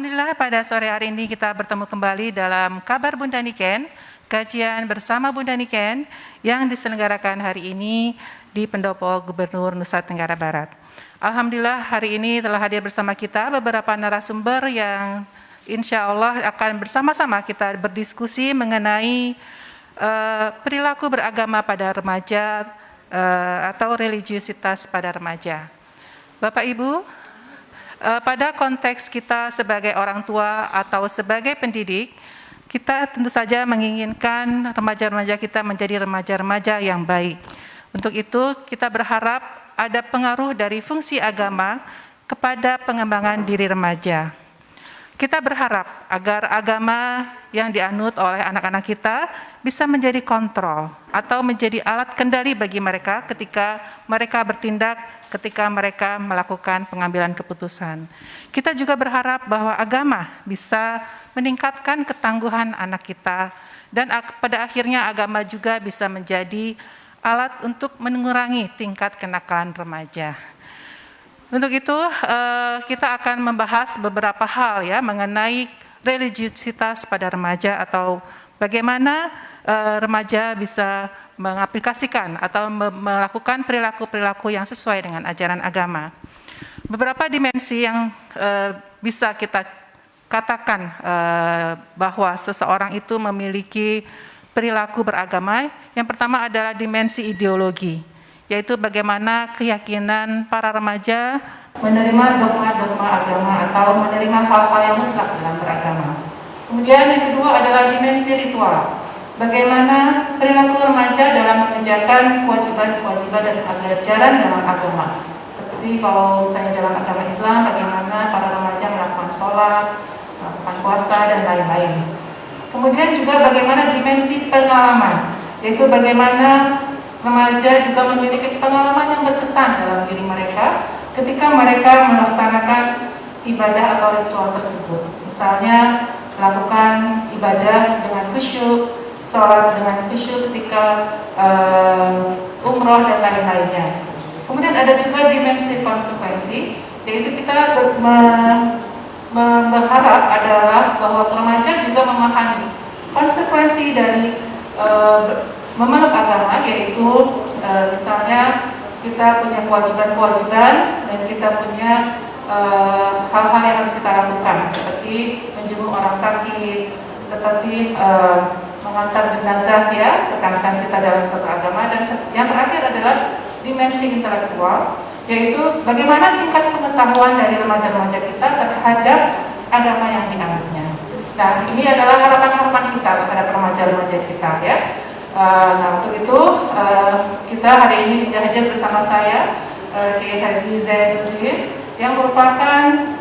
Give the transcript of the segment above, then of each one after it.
Alhamdulillah pada sore hari ini kita bertemu kembali dalam Kabar Bunda Niken, kajian bersama Bunda Niken yang diselenggarakan hari ini di Pendopo Gubernur Nusa Tenggara Barat. Alhamdulillah hari ini telah hadir bersama kita beberapa narasumber yang insya Allah akan bersama-sama kita berdiskusi mengenai perilaku beragama pada remaja atau religiusitas pada remaja. Bapak Ibu, pada konteks kita sebagai orang tua atau sebagai pendidik, kita tentu saja menginginkan remaja-remaja kita menjadi remaja-remaja yang baik. Untuk itu, kita berharap ada pengaruh dari fungsi agama kepada pengembangan diri remaja. Kita berharap agar agama yang dianut oleh anak-anak kita bisa menjadi kontrol atau menjadi alat kendali bagi mereka ketika mereka bertindak, ketika mereka melakukan pengambilan keputusan. Kita juga berharap bahwa agama bisa meningkatkan ketangguhan anak kita dan pada akhirnya agama juga bisa menjadi alat untuk mengurangi tingkat kenakalan remaja. Untuk itu kita akan membahas beberapa hal ya mengenai religiusitas pada remaja atau bagaimana remaja bisa mengaplikasikan atau melakukan perilaku-perilaku yang sesuai dengan ajaran agama. Beberapa dimensi yang bisa kita katakan bahwa seseorang itu memiliki perilaku beragama. Yang pertama adalah dimensi ideologi, yaitu bagaimana keyakinan para remaja menerima dogma-dogma agama atau menerima hal-hal yang mutlak dalam beragama. Kemudian yang kedua adalah dimensi ritual, bagaimana perilaku remaja dalam mengerjakan kewajiban-kewajiban dan ajaran dalam agama. Seperti kalau misalnya dalam agama Islam, bagaimana para remaja melakukan sholat, melakukan puasa, dan lain-lain. Kemudian juga bagaimana dimensi pengalaman, yaitu bagaimana remaja juga memiliki pengalaman yang berkesan dalam diri mereka ketika mereka melaksanakan ibadah atau ritual tersebut. Misalnya melakukan ibadah dengan khusyuk, sholat dengan khusyuk ketika umroh dan lain-lainnya. Kemudian ada juga dimensi konsekuensi, yaitu kita berharap adalah bahwa remaja juga memahami konsekuensi dari memeluk agama, yaitu misalnya kita punya kewajiban-kewajiban dan kita punya hal-hal yang harus kita lakukan, seperti menjenguk orang sakit, seperti mengantar jenazah ya rekan-rekan kita dalam satu agama. Dan yang terakhir adalah dimensi intelektual, yaitu bagaimana tingkat pengetahuan dari remaja-remaja kita terhadap agama yang dianutnya. Nah, ini adalah harapan-harapan kita kepada remaja-remaja kita ya. Nah, untuk itu kita hari ini sudah hadir bersama saya Kiai Haji Zainuddin yang merupakan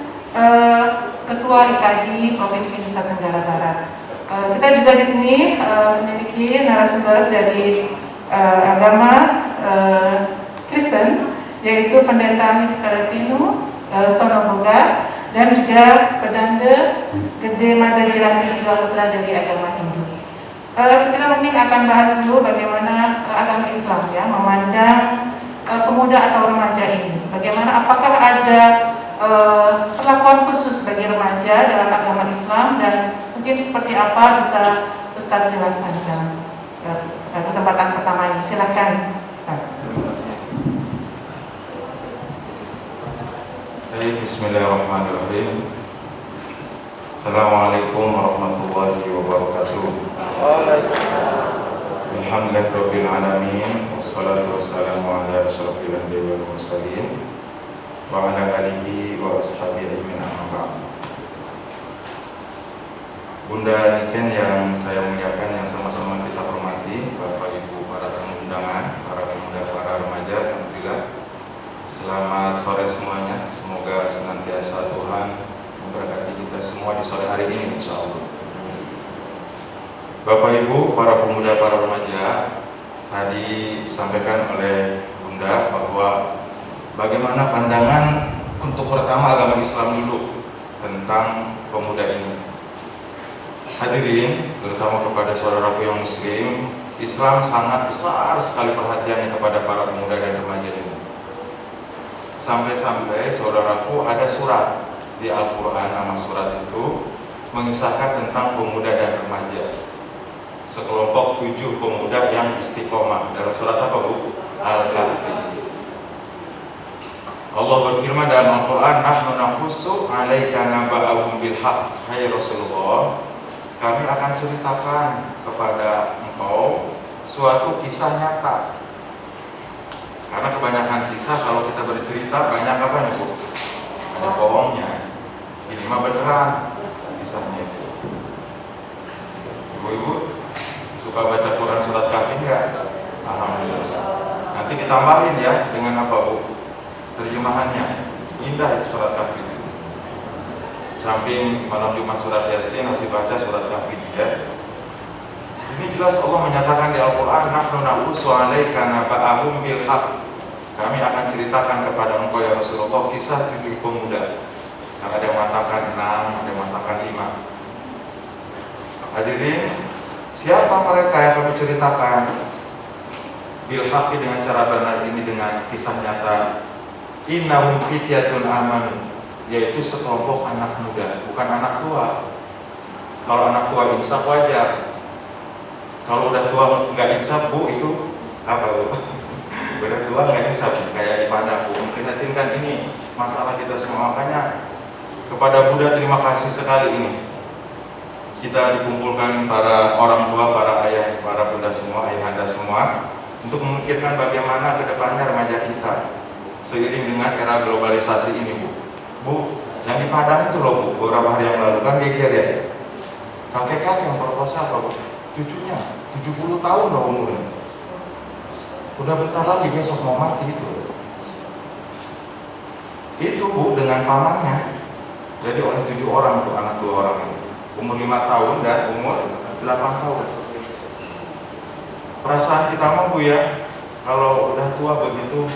Ketua IKADI Provinsi Nusa Tenggara Barat. Kita juga di sini memiliki narasumber dari agama Kristen, yaitu Pendeta Miskaretinu Sonoboga dan juga Pedanda Gede Mada Jelani Putra dari agama Hindu. Kita mungkin akan bahas dulu bagaimana agama Islam ya memandang pemuda atau remaja ini. Bagaimana, apakah ada perlakuan khusus bagi remaja dalam agama Islam, dan mungkin seperti apa bisa Ustaz jelaskan dalam kesempatan pertama ini. Silakan Ustaz. Bismillahirrahmanirrahim. Assalamualaikum warahmatullahi wabarakatuh. Alhamdulillahirabbil alamin, wassalatu wassalamu ala asyrofil anbiya'i wal mursalin wa ala alihi wa ashabihi ajmain, amma ba'd. Bunda Niken yang saya muliakan, yang sama-sama kita hormati, Bapak Ibu para tamu undangan, para pemuda, para remaja, alhamdulillah. Selamat sore semuanya. Semoga senantiasa Tuhan memberkati kita semua di sore hari ini, insya Allah. Bapak Ibu, para pemuda, para remaja, tadi disampaikan oleh Bunda bahwa bagaimana pandangan untuk pertama agama Islam dulu tentang pemuda ini. Hadirin, terutama kepada saudaraku yang Muslim, Islam sangat besar sekali perhatiannya kepada para pemuda dan remaja ini. Sampai-sampai saudaraku ada surat di Al-Quran nama surat itu mengisahkan tentang pemuda dan remaja. Sekelompok 7 pemuda yang istiqomah. Dalam surat apa, Bu? Al-Kahfi. Allah berfirman dalam Al-Quran, nahnu naqussu 'alaika naba'ahum bil haqq. Hai Rasulullah, kami akan ceritakan kepada engkau suatu kisah nyata. Karena kebanyakan kisah kalau kita bercerita banyak apa nih, Bu? Banyak bohongnya. Ini mah beneran kisahnya itu. Ibu-ibu suka baca Quran surat Kahfi enggak? Alhamdulillah. Nanti ditambahin ya dengan apa, Bu? Terjemahannya. Indah itu surat Kahfi. Samping malam Jumat surat Yasin harus dibaca surat Kahfi ya. Ini jelas Allah menyatakan di Al-Quran, nahnu naqussu 'alaika naba'ahum bil haqq. Kami akan ceritakan kepada engkau ya Rasulullah kisah 7 pemuda. Ada yang mengatakan 6, ada yang mengatakan 5. Hadirin, siapa mereka yang kami ceritakan? Bil haqqi, dengan cara benar ini, dengan kisah nyata. Innahum fityatun amanu, yaitu sekelompok anak muda, bukan anak tua. Kalau anak tua insaf wajar. Kalau udah tua nggak insaf, Bu, itu apa, Bu? Udah tua nggak insaf, kayak ibadah, Bu. Memprihatinkan ini masalah kita semua. Makanya kepada Buddha terima kasih sekali ini. Kita dikumpulkan para orang tua, para ayah, para bunda semua, ayahanda semua, untuk memikirkan bagaimana kedepannya remaja kita seiring dengan era globalisasi ini, Bu. Bu, yang di Padang itu loh, Bu, beberapa hari yang lalu kan geger ya. Kakek-kakek yang berkosa apa, Bu? Cucunya 70 tahun loh umurnya. Udah bentar lagi besok mau mati itu. Itu, Bu, dengan pamannya. Jadi oleh 7 orang tuh, anak 2 orang itu. Umur 5 tahun dan umur 8 tahun. Perasaan kita mau, Bu, ya, kalau udah tua begitu,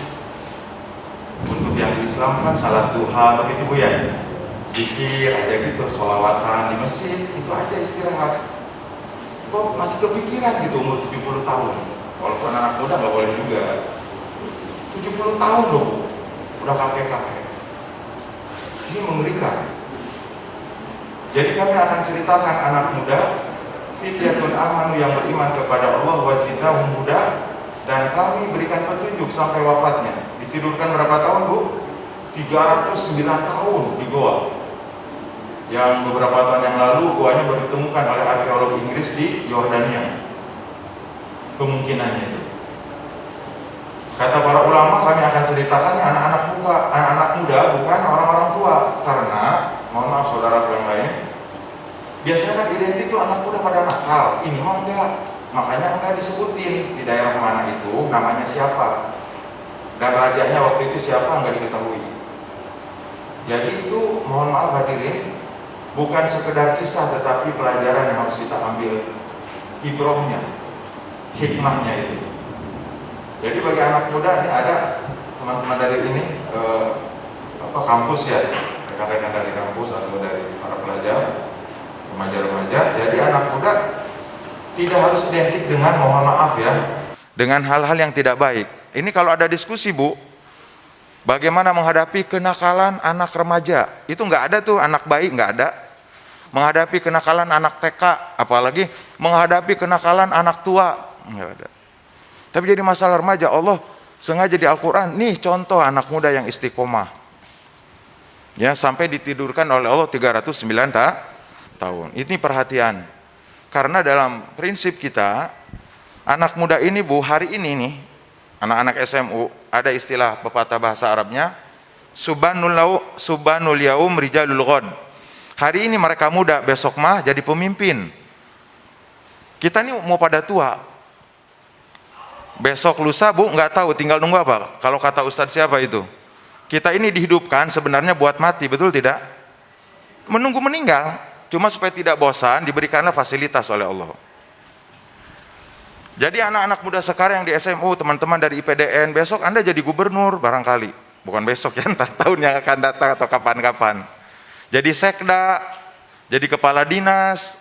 untuk yang Islam kan salat duha begitu, Bu, ya, zikir aja gitu, sholawatan di masjid, itu aja istirahat. Kok masih kepikiran gitu umur 70 tahun? Walaupun anak muda nggak boleh juga. 70 tahun loh, Bu, udah kakek-kakek. Ini mengerikan. Jadi kami akan ceritakan anak muda fityatun amanu, yang beriman kepada Allah, wa zidnahum huda, dan kami berikan petunjuk sampai wafatnya. Ditidurkan berapa tahun, Bu? 309 tahun di goa. Yang beberapa tahun yang lalu goanya baru ditemukan oleh arkeolog Inggris di Yordania. Kemungkinannya itu. Kata para ulama, kami akan ceritakan anak-anak muda, bukan orang-orang tua. Karena, mohon maaf saudara yang lain, biasanya kan identik itu anak muda pada nakal. Ini mah enggak. Makanya enggak disebutin di daerah mana itu, namanya siapa. Dan rajanya waktu itu siapa enggak diketahui. Jadi itu, mohon maaf hadirin, bukan sekedar kisah, tetapi pelajaran yang harus kita ambil ibrohnya, hikmahnya itu. Jadi bagi anak muda ini ada teman-teman dari ini kampus ya, rekan-rekan dari kampus atau dari para pelajar, remaja-remaja. Jadi anak muda tidak harus identik dengan, mohon maaf ya, dengan hal-hal yang tidak baik. Ini kalau ada diskusi, Bu, bagaimana menghadapi kenakalan anak remaja, itu nggak ada tuh, anak baik nggak ada. Menghadapi kenakalan anak TK, apalagi menghadapi kenakalan anak tua, nggak ada. Tapi jadi masalah remaja, Allah sengaja di Al-Quran, nih contoh anak muda yang istiqomah. Ya, sampai ditidurkan oleh Allah 309 tahun. Ini perhatian. Karena dalam prinsip kita, anak muda ini, Bu, hari ini nih, anak-anak SMU, ada istilah pepatah bahasa Arabnya, Subhanul yaum rijalul ghad. Hari ini mereka muda, besok mah jadi pemimpin. Kita nih mau pada tua. Besok lusa, Bu, nggak tahu, tinggal nunggu apa? Kalau kata Ustadz siapa itu? Kita ini dihidupkan sebenarnya buat mati, betul tidak? Menunggu meninggal, cuma supaya tidak bosan, diberikanlah fasilitas oleh Allah. Jadi anak-anak muda sekarang yang di SMU, teman-teman dari IPDN, besok Anda jadi gubernur barangkali. Bukan besok ya, entar tahun yang akan datang atau kapan-kapan. Jadi sekda, jadi kepala dinas,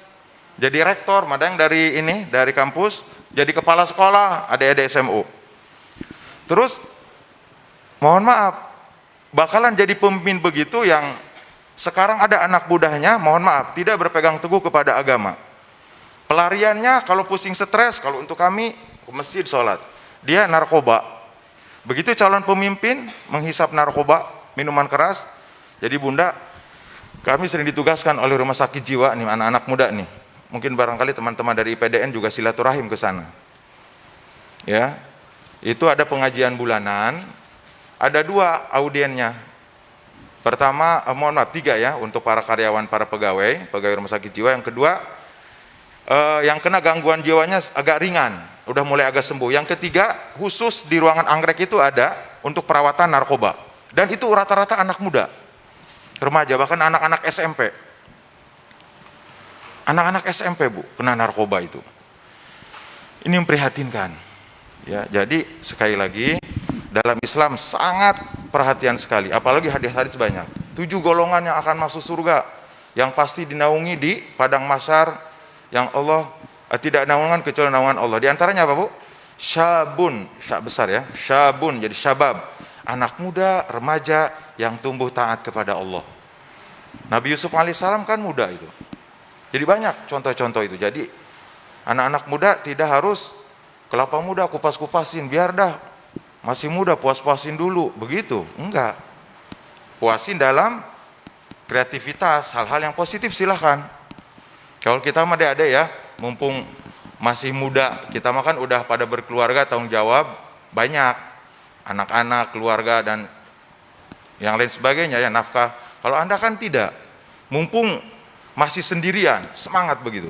jadi rektor, ada yang dari ini, dari kampus, jadi kepala sekolah, adik-adik SMU. Terus, mohon maaf, bakalan jadi pemimpin begitu yang Sekarang ada anak mudanya, mohon maaf, tidak berpegang teguh kepada agama. Pelariannya kalau pusing stres, kalau untuk kami ke masjid sholat. Dia narkoba. Begitu calon pemimpin menghisap narkoba, minuman keras. Jadi Bunda, kami sering ditugaskan oleh rumah sakit jiwa nih, anak-anak muda nih. Mungkin barangkali teman-teman dari IPDN juga silaturahim ke sana. Ya, itu ada pengajian bulanan, ada 2 audiennya. Pertama, mohon maaf 3 ya, untuk para karyawan, para pegawai rumah sakit jiwa. Yang kedua, yang kena gangguan jiwanya agak ringan, udah mulai agak sembuh. Yang ketiga, khusus di ruangan anggrek itu ada untuk perawatan narkoba. Dan itu rata-rata anak muda, remaja, bahkan anak-anak SMP. Anak-anak SMP, Bu, kena narkoba itu. Ini memprihatinkan. Ya, jadi sekali lagi, dalam Islam sangat perhatian sekali, apalagi hadis-hadis banyak. 7 golongan yang akan masuk surga, yang pasti dinaungi di padang mahsyar, yang Allah tidak naungan kecuali naungan Allah. Di antaranya apa, Bu? Syabun, syak besar ya, syabun, jadi syabab, anak muda, remaja yang tumbuh taat kepada Allah. Nabi Yusuf alaihissalam kan muda itu. Jadi banyak contoh-contoh itu. Jadi anak-anak muda tidak harus kelapa muda kupas-kupasin, biar dah masih muda puas-puasin dulu, begitu. Enggak. Puasin dalam kreativitas, hal-hal yang positif silahkan. Kalau kita mah adik-adik ya, mumpung masih muda, kita mah kan udah pada berkeluarga, tanggung jawab banyak, anak-anak, keluarga dan yang lain sebagainya ya, nafkah. Kalau Anda kan tidak, mumpung masih sendirian, semangat begitu.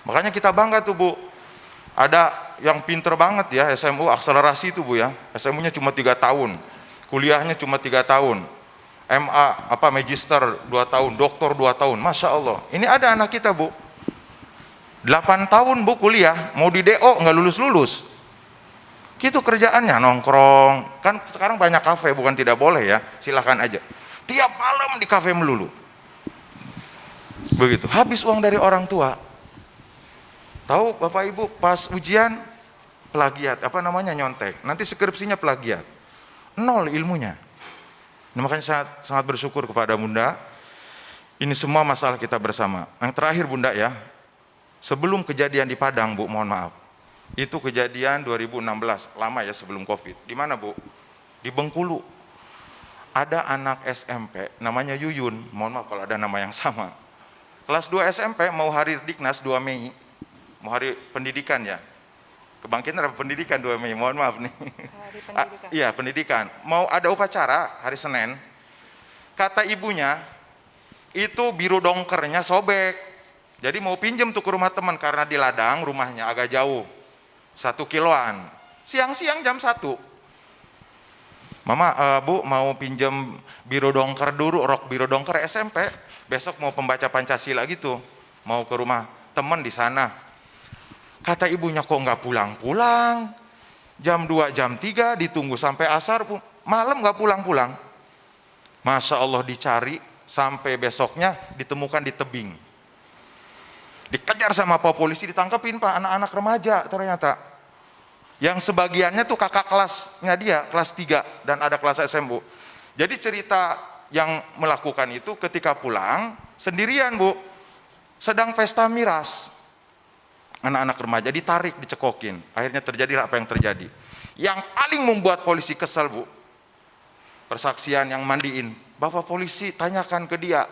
Makanya kita bangga tuh, Bu. Ada yang pinter banget ya, SMU akselerasi itu, Bu ya. SMU-nya cuma 3 tahun, kuliahnya cuma 3 tahun, MA magister 2 tahun, doktor 2 tahun, Masya Allah. Ini ada anak kita, Bu, 8 tahun, Bu, kuliah, mau di DO nggak lulus-lulus. Gitu kerjaannya, nongkrong. Kan sekarang banyak kafe, bukan tidak boleh ya, silahkan aja. Tiap malam di kafe melulu. Begitu, habis uang dari orang tua. Tahu Bapak Ibu, pas ujian plagiat, nyontek. Nanti skripsinya plagiat. 0 ilmunya. Nah, makanya sangat bersyukur kepada Bunda. Ini semua masalah kita bersama. Yang terakhir, Bunda ya, sebelum kejadian di Padang, Bu, mohon maaf. Itu kejadian 2016, lama ya sebelum Covid. Di mana, Bu? Di Bengkulu. Ada anak SMP, namanya Yuyun. Mohon maaf kalau ada nama yang sama. Kelas 2 SMP mau hari Diknas 2 Mei. Mau hari pendidikan ya. Kebangkitan apa pendidikan 2 Mei, mohon maaf nih. Hari pendidikan. Iya, pendidikan. Mau ada upacara hari Senin. Kata ibunya, itu biru dongkernya sobek. Jadi mau pinjem tuh ke rumah teman karena di ladang rumahnya agak jauh. 1 kiloan. Siang-siang jam 1. Mama, Bu, mau pinjem biru dongker dulu, rok biru dongker SMP. Besok mau pembaca Pancasila gitu. Mau ke rumah teman di sana. Kata ibunya, kok nggak pulang-pulang? Jam 2, jam 3 ditunggu sampai asar, malam nggak pulang-pulang. Masya Allah, dicari sampai besoknya ditemukan di tebing. Dikejar sama Pak polisi, ditangkepin Pak, anak-anak remaja ternyata. Yang sebagiannya tuh kakak kelasnya dia, kelas 3 dan ada kelas SMU. Jadi cerita yang melakukan itu ketika pulang sendirian, Bu, sedang pesta miras. Anak-anak remaja ditarik, dicekokin. Akhirnya terjadilah apa yang terjadi. Yang paling membuat polisi kesal, Bu, persaksian yang mandiin. Bapak polisi tanyakan ke dia,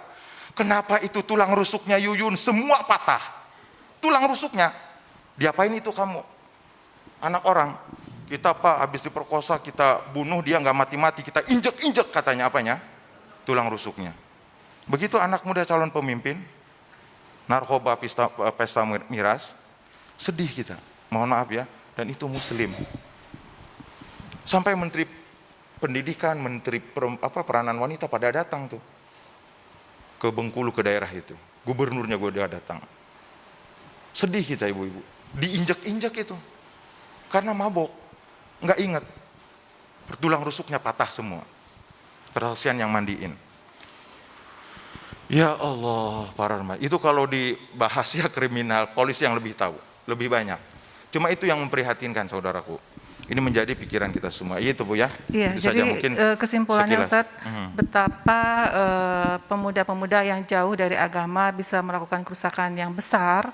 kenapa itu tulang rusuknya Yuyun semua patah? Tulang rusuknya. Diapain itu kamu? Anak orang. Kita, Pak, habis diperkosa, kita bunuh dia nggak mati-mati, kita injek-injek katanya apanya? Tulang rusuknya. Begitu anak muda calon pemimpin, narkoba pesta miras, sedih kita, mohon maaf ya, dan itu muslim. Sampai Menteri Pendidikan, Menteri Peranan Wanita pada datang tuh ke Bengkulu, ke daerah itu. Gubernurnya gue datang. Sedih kita, ibu-ibu, diinjek-injek itu karena mabok, nggak ingat, tulang rusuknya patah semua. Persaksian yang mandiin. Ya Allah, para remaja. Itu kalau dibahas ya kriminal, polisi yang lebih tahu, lebih banyak. Cuma itu yang memprihatinkan, saudaraku. ini menjadi pikiran kita semua. Itu Bu ya. Iya, Itu saja jadi mungkin kesimpulannya sekilas. Ustadz, betapa pemuda-pemuda yang jauh dari agama bisa melakukan kerusakan yang besar,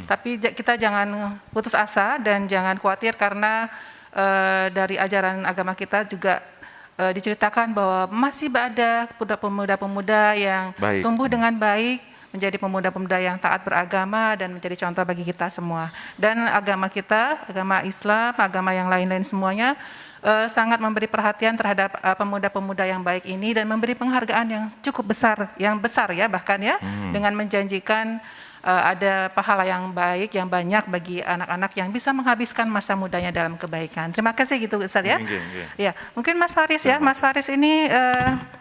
tapi kita jangan putus asa dan jangan khawatir karena dari ajaran agama kita juga diceritakan bahwa masih ada pemuda-pemuda yang Baik. tumbuh dengan baik, menjadi pemuda-pemuda yang taat beragama dan menjadi contoh bagi kita semua. Dan agama kita, agama Islam, agama yang lain-lain semuanya sangat memberi perhatian terhadap pemuda-pemuda yang baik ini dan memberi penghargaan yang cukup besar, yang besar ya bahkan ya, dengan menjanjikan ada pahala yang baik, yang banyak bagi anak-anak yang bisa menghabiskan masa mudanya dalam kebaikan. Terima kasih gitu Ustaz ya. Ya, mungkin Mas Faris ya. Mas Faris ini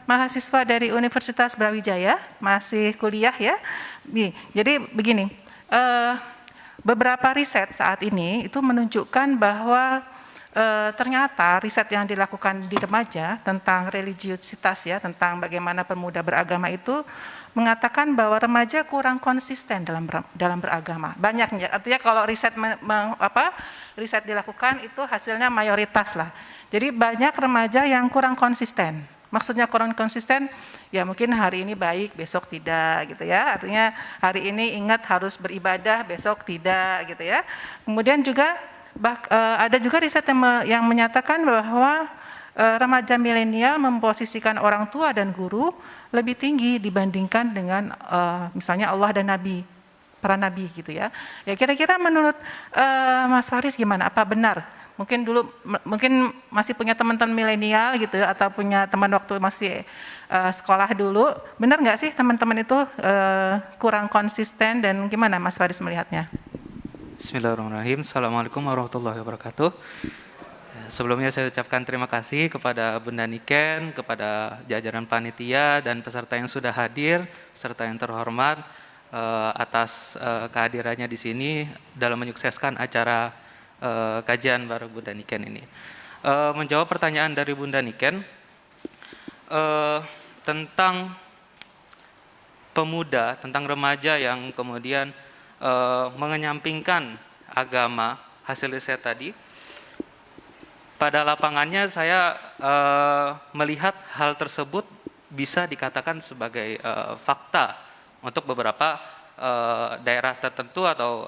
mahasiswa dari Universitas Brawijaya, masih kuliah ya. Nih, jadi begini, beberapa riset saat ini itu menunjukkan bahwa ternyata riset yang dilakukan di remaja tentang religiusitas ya, tentang bagaimana pemuda beragama itu mengatakan bahwa remaja kurang konsisten dalam beragama. Banyaknya, artinya kalau riset dilakukan itu hasilnya mayoritas lah. Jadi banyak remaja yang kurang konsisten. Maksudnya kurang konsisten, ya mungkin hari ini baik, besok tidak gitu ya. Artinya hari ini ingat harus beribadah, besok tidak gitu ya. Kemudian juga ada juga riset yang menyatakan bahwa remaja milenial memposisikan orang tua dan guru lebih tinggi dibandingkan dengan misalnya Allah dan Nabi, para Nabi gitu ya. Ya kira-kira menurut Mas Faris gimana? Apa benar? Mungkin masih punya teman-teman milenial gitu atau punya teman waktu masih sekolah dulu. Benar nggak sih teman-teman itu kurang konsisten dan gimana Mas Faris melihatnya? Bismillahirrahmanirrahim. Assalamualaikum warahmatullahi wabarakatuh. Sebelumnya saya ucapkan terima kasih kepada Bunda Niken, kepada jajaran panitia dan peserta yang sudah hadir, peserta yang terhormat atas kehadirannya di sini dalam menyukseskan acara kajian bareng Bunda Niken ini. Menjawab pertanyaan dari Bunda Niken tentang pemuda, tentang remaja yang kemudian mengenyampingkan agama, hasil riset tadi. Pada lapangannya saya melihat hal tersebut bisa dikatakan sebagai fakta untuk beberapa daerah tertentu atau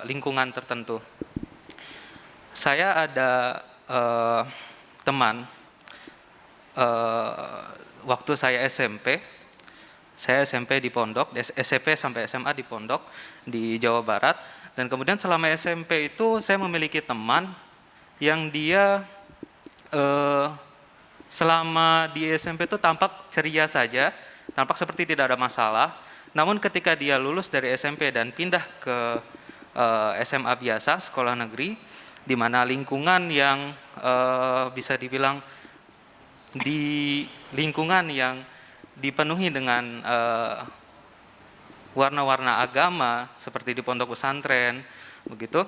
lingkungan tertentu. Saya ada teman waktu saya SMP di Pondok, SMP sampai SMA di Pondok di Jawa Barat, dan kemudian selama SMP itu saya memiliki teman yang dia selama di SMP itu tampak ceria saja, tampak seperti tidak ada masalah. Namun ketika dia lulus dari SMP dan pindah ke SMA biasa, sekolah negeri, di mana lingkungan yang bisa dibilang di lingkungan yang dipenuhi dengan warna-warna agama seperti di pondok pesantren, begitu,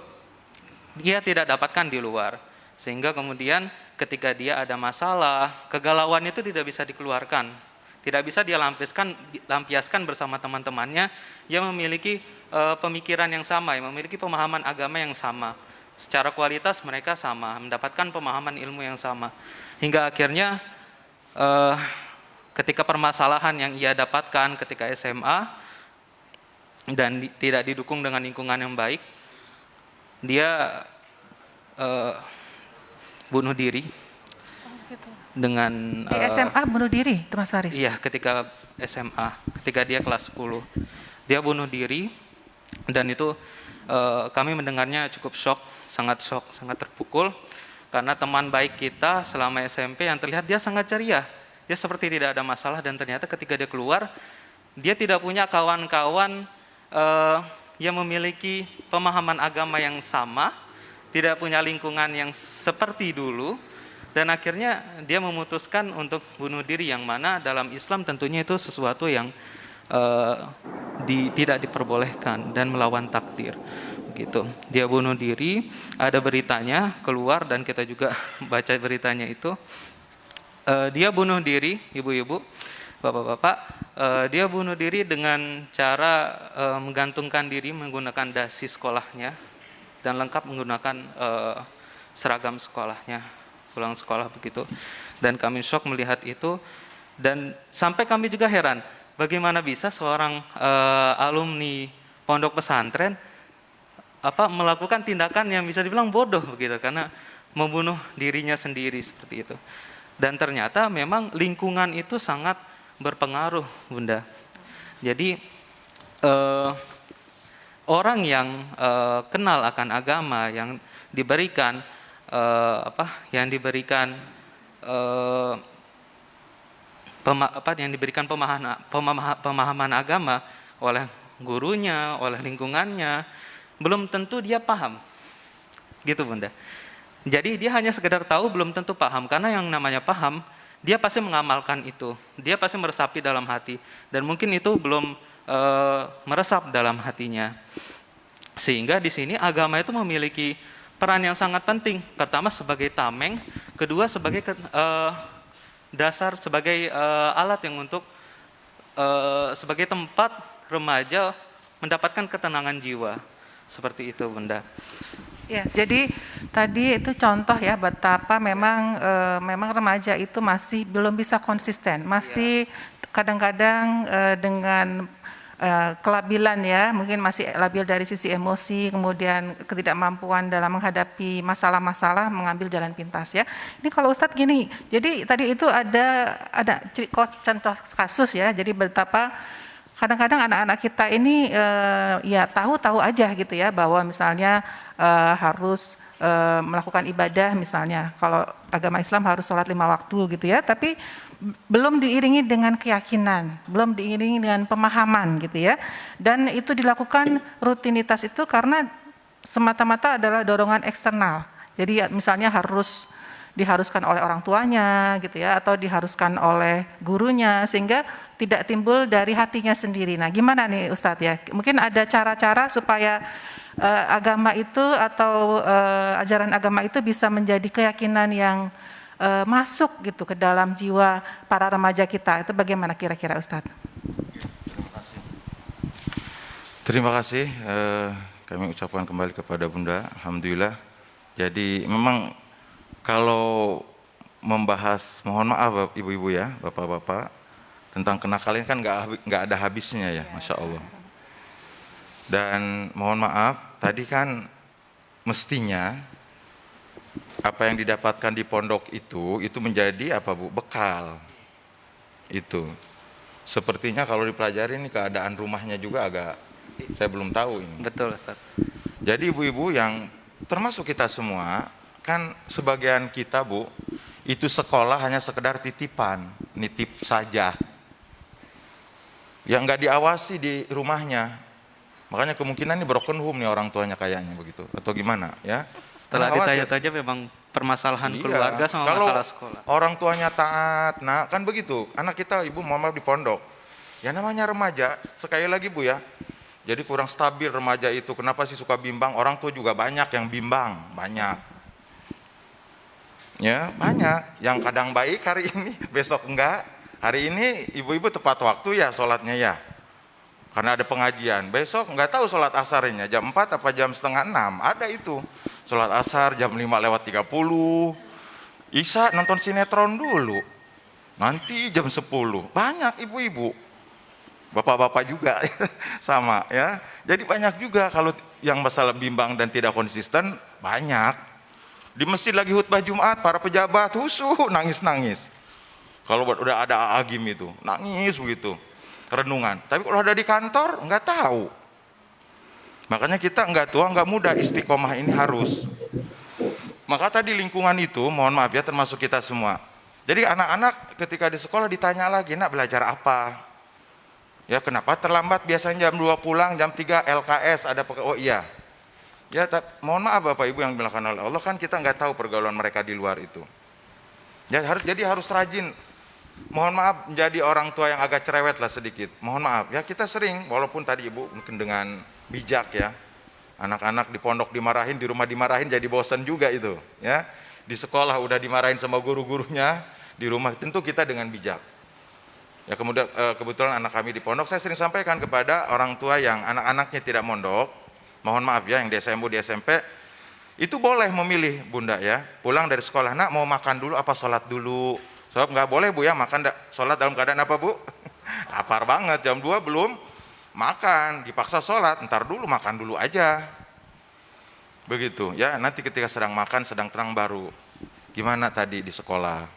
dia tidak dapatkan di luar. Sehingga kemudian ketika dia ada masalah, kegalauan itu tidak bisa dikeluarkan, tidak bisa dia lampiaskan bersama teman-temannya yang memiliki pemikiran yang sama, yang memiliki pemahaman agama yang sama. Secara kualitas mereka sama, mendapatkan pemahaman ilmu yang sama. Hingga akhirnya ketika permasalahan yang ia dapatkan ketika SMA dan tidak didukung dengan lingkungan yang baik, dia bunuh diri. Dengan di SMA bunuh diri, Mas Faris? Iya, ketika SMA, ketika dia kelas 10, dia bunuh diri, dan itu kami mendengarnya cukup shock, sangat terpukul, karena teman baik kita selama SMP yang terlihat dia sangat ceria, dia seperti tidak ada masalah, dan ternyata ketika dia keluar, dia tidak punya kawan-kawan yang memiliki pemahaman agama yang sama, tidak punya lingkungan yang seperti dulu, dan akhirnya dia memutuskan untuk bunuh diri, yang mana dalam Islam tentunya itu sesuatu yang tidak diperbolehkan dan melawan takdir. Begitu. Dia bunuh diri, ada beritanya keluar dan kita juga baca beritanya itu. Dia bunuh diri, ibu-ibu, bapak-bapak, dia bunuh diri dengan cara menggantungkan diri menggunakan dasi sekolahnya dan lengkap menggunakan seragam sekolahnya, pulang sekolah begitu. Dan kami shock melihat itu, dan sampai kami juga heran, bagaimana bisa seorang alumni pondok pesantren melakukan tindakan yang bisa dibilang bodoh begitu, karena membunuh dirinya sendiri seperti itu. Dan ternyata memang lingkungan itu sangat berpengaruh, Bunda. Jadi orang yang kenal akan agama, yang diberikan pemahaman agama oleh gurunya, oleh lingkungannya, belum tentu dia paham, gitu Bunda. Jadi dia hanya sekedar tahu, belum tentu paham, karena yang namanya paham, dia pasti mengamalkan itu, dia pasti meresapi dalam hati, dan mungkin itu belum meresap dalam hatinya. Sehingga di sini agama itu memiliki peran yang sangat penting. Pertama sebagai tameng, kedua sebagai dasar, sebagai alat yang untuk sebagai tempat remaja mendapatkan ketenangan jiwa. Seperti itu, Bunda. Ya, jadi tadi itu contoh ya betapa memang remaja itu masih belum bisa konsisten, masih kadang-kadang dengan kelabilan ya, mungkin masih labil dari sisi emosi, kemudian ketidakmampuan dalam menghadapi masalah-masalah, mengambil jalan pintas ya. Ini kalau Ustadz gini, jadi tadi itu ada contoh kasus ya, jadi betapa kadang-kadang anak-anak kita ini ya tahu-tahu aja gitu ya, bahwa misalnya harus melakukan ibadah misalnya, kalau agama Islam harus sholat 5 waktu gitu ya, tapi belum diiringi dengan keyakinan, belum diiringi dengan pemahaman gitu ya, dan itu dilakukan rutinitas itu karena semata-mata adalah dorongan eksternal. Jadi ya, misalnya diharuskan oleh orang tuanya gitu ya, atau diharuskan oleh gurunya, sehingga tidak timbul dari hatinya sendiri. Nah, gimana nih Ustadz ya? Mungkin ada cara-cara supaya agama itu atau ajaran agama itu bisa menjadi keyakinan yang masuk gitu ke dalam jiwa para remaja kita. Itu bagaimana kira-kira Ustadz? Terima kasih. Kami ucapkan kembali kepada Bunda. Alhamdulillah. Jadi memang kalau membahas, mohon maaf ibu-ibu ya, bapak-bapak, tentang kenakalan kan nggak ada habisnya ya, Masya Allah. Dan mohon maaf, tadi kan mestinya apa yang didapatkan di pondok itu menjadi apa Bu? Bekal. Itu. Sepertinya kalau dipelajari ini keadaan rumahnya juga agak, saya belum tahu ini. Betul, Ustaz. Jadi ibu-ibu yang termasuk kita semua, kan sebagian kita Bu, itu sekolah hanya sekedar titipan, nitip saja. Yang nggak diawasi di rumahnya. Makanya kemungkinan ini broken home nih orang tuanya kayaknya begitu. Atau gimana ya. Setelah ditanya-tanya memang permasalahan keluarga sama kalau masalah sekolah. Orang tuanya taat, nah kan begitu. Anak kita ibu mohon maaf di pondok. Ya namanya remaja, sekali lagi Bu ya. Jadi kurang stabil remaja itu. Kenapa sih suka bimbang? Orang tua juga banyak yang bimbang, banyak. Ya banyak. Yang kadang baik hari ini, besok enggak. Hari ini ibu-ibu tepat waktu ya sholatnya ya. Karena ada pengajian. Besok enggak tahu sholat asarnya jam 4 apa jam setengah 6. Ada itu. Sholat asar jam 5:30. Isya nonton sinetron dulu. Nanti jam 10. Banyak ibu-ibu. Bapak-bapak juga sama ya. Jadi banyak juga kalau yang masalah bimbang dan tidak konsisten banyak. Di masjid lagi khutbah Jumat, para pejabat husu nangis-nangis. Kalau udah ada agim itu, nangis begitu. Renungan. Tapi kalau ada di kantor nggak tahu. Makanya kita nggak tua nggak muda, istiqomah ini harus. Maka tadi lingkungan itu, mohon maaf ya, termasuk kita semua. Jadi anak-anak ketika di sekolah ditanya lagi, nak belajar apa? Ya kenapa terlambat? Biasanya jam 2 pulang, jam 3 LKS ada oh iya. Ya mohon maaf Bapak Ibu yang dilakukan oleh Allah, kan kita nggak tahu pergaulan mereka di luar itu. Ya, jadi harus rajin. Mohon maaf menjadi orang tua yang agak cerewet lah sedikit. Mohon maaf ya, kita sering walaupun tadi Ibu mungkin dengan bijak ya. Anak-anak di pondok dimarahin, di rumah dimarahin, jadi bosan juga itu ya. Di sekolah udah dimarahin sama guru-gurunya, di rumah tentu kita dengan bijak. Ya kemudian kebetulan anak kami di pondok, saya sering sampaikan kepada orang tua yang anak-anaknya tidak mondok, mohon maaf ya, yang di SMU, di SMP, Itu boleh memilih Bunda ya. Pulang dari sekolah, nak mau makan dulu apa sholat dulu? Sebab nggak boleh Bu ya makan sholat dalam keadaan apa Bu? Lapar banget, jam 2 belum makan, dipaksa sholat, ntar dulu makan dulu aja. Begitu ya, nanti ketika sedang makan, sedang tenang baru. Gimana tadi di sekolah?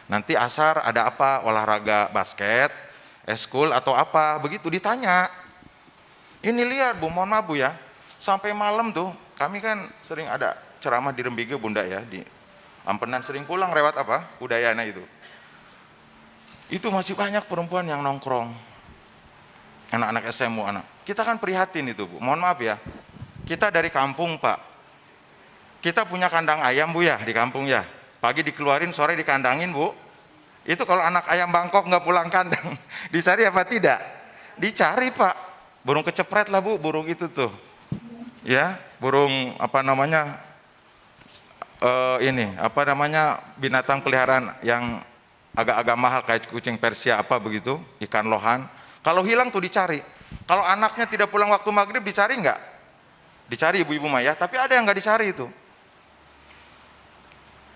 Nanti asar ada apa? Olahraga basket, eskul atau apa? Begitu ditanya. Ini lihat Bu, mohon maaf Bu ya, sampai malam tuh, kami kan sering ada ceramah di Rembige Bunda ya, di Ampenan sering pulang lewat apa? Udayana itu. Itu masih banyak perempuan yang nongkrong. Anak-anak SMU anak. Kita kan prihatin itu Bu, mohon maaf ya. Kita dari kampung Pak. Kita punya kandang ayam Bu ya, di kampung ya. Pagi dikeluarin, sore dikandangin Bu. Itu kalau anak ayam Bangkok nggak pulang kandang, dicari apa tidak? Dicari Pak. Burung kecepret lah Bu, burung itu tuh. Ya, burung apa namanya, binatang peliharaan yang agak-agak mahal kayak kucing Persia apa begitu, ikan lohan. Kalau hilang tuh dicari. Kalau anaknya tidak pulang waktu maghrib dicari nggak? Dicari ibu-ibu Maya, tapi ada yang nggak dicari itu.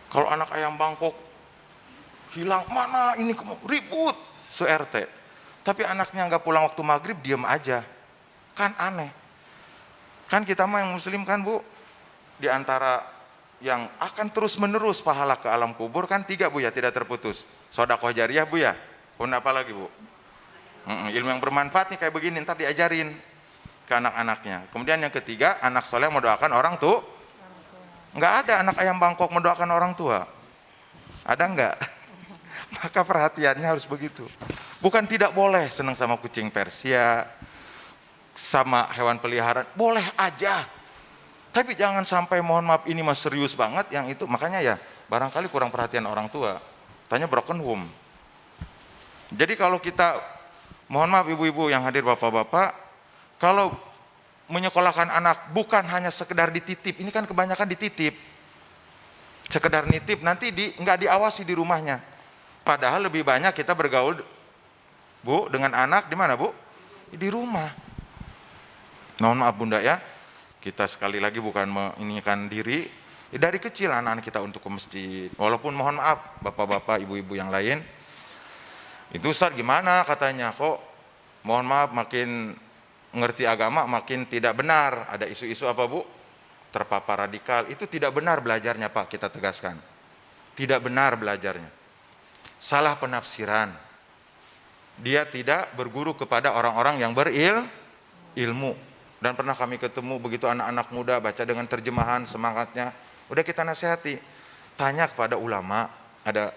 Kalau anak ayam Bangkok hilang, mana ini ribut se-RT. Tapi anaknya nggak pulang waktu maghrib, diem aja. Kan aneh. Kan kita mah yang muslim kan Bu, di antara yang akan terus menerus pahala ke alam kubur kan 3 Bu ya, tidak terputus. Sedekah jariyah Bu ya, kemudian apa lagi Bu? Ilmu yang bermanfaat nih kayak begini, ntar diajarin ke anak-anaknya. Kemudian yang ketiga, anak soleh mendoakan orang tua. Nggak ada anak ayam Bangkok mendoakan orang tua. Ada nggak? Maka perhatiannya harus begitu. Bukan tidak boleh senang sama kucing Persia, sama hewan peliharaan, boleh aja. Tapi jangan sampai mohon maaf ini mas serius banget yang itu. Makanya ya barangkali kurang perhatian orang tua. Tanya broken home. Jadi kalau kita, mohon maaf ibu-ibu yang hadir bapak-bapak, kalau menyekolahkan anak bukan hanya sekedar dititip, ini kan kebanyakan dititip. Sekedar nitip, nanti nggak diawasi di rumahnya. Padahal lebih banyak kita bergaul Bu dengan anak di mana Bu? Di rumah. Mohon maaf Bunda ya, kita sekali lagi bukan menginginkan diri, dari kecil anak-anak kita untuk ke masjid. Walaupun mohon maaf bapak-bapak, ibu-ibu yang lain, itu Ustaz gimana katanya, kok mohon maaf makin ngerti agama makin tidak benar. Ada isu-isu apa Bu? Terpapar radikal, itu tidak benar belajarnya Pak, kita tegaskan. Tidak benar belajarnya. Salah penafsiran. Dia tidak berguru kepada orang-orang yang berilmu. Dan pernah kami ketemu begitu anak-anak muda baca dengan terjemahan semangatnya, udah kita nasihati, tanya kepada ulama, ada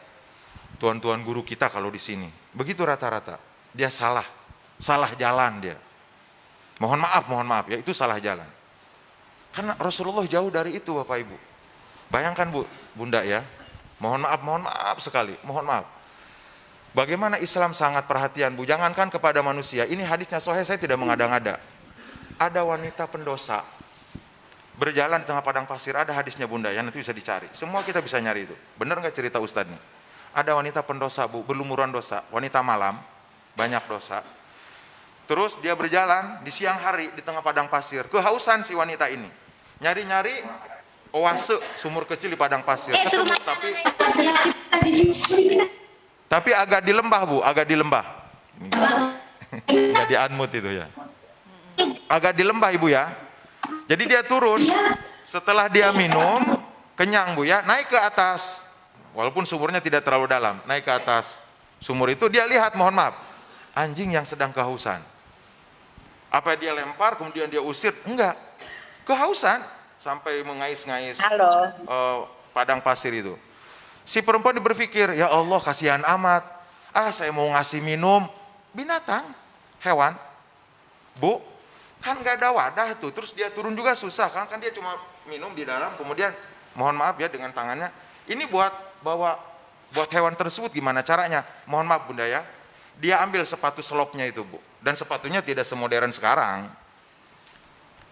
tuan-tuan guru kita kalau di sini, begitu rata-rata, dia salah jalan dia. Mohon maaf ya, itu salah jalan. Karena Rasulullah jauh dari itu Bapak Ibu. Bayangkan Bu, Bunda ya, mohon maaf sekali, mohon maaf. Bagaimana Islam sangat perhatian Bu, jangankan kepada manusia, ini hadisnya sahih, saya tidak mengada-ngada. Ada wanita pendosa berjalan di tengah padang pasir, ada hadisnya Bunda ya, nanti bisa dicari. Semua kita bisa nyari itu. Benar nggak cerita Ustadz nih? Ada wanita pendosa Bu, berlumuran dosa, wanita malam, banyak dosa. Terus dia berjalan di siang hari di tengah padang pasir, kehausan si wanita ini. Nyari-nyari oase sumur kecil di padang pasir. Ketemu, tapi agak di lembah Bu, agak di lembah. Nggak di Anmut itu ya. Agak di lembah Ibu ya. Jadi dia turun, setelah dia minum, kenyang Bu ya, naik ke atas. Walaupun sumurnya tidak terlalu dalam, naik ke atas sumur itu, dia lihat, mohon maaf, anjing yang sedang kehausan. Apa dia lempar, kemudian dia usir? Enggak, kehausan, sampai mengais-ngais padang pasir itu. Si perempuan berpikir, ya Allah kasihan amat, saya mau ngasih minum binatang, hewan. Bu, kan nggak ada wadah tuh, terus dia turun juga susah, kan dia cuma minum di dalam, kemudian mohon maaf ya dengan tangannya, ini buat hewan tersebut gimana caranya? Mohon maaf Bunda ya, dia ambil sepatu selopnya itu Bu, dan sepatunya tidak semodern sekarang,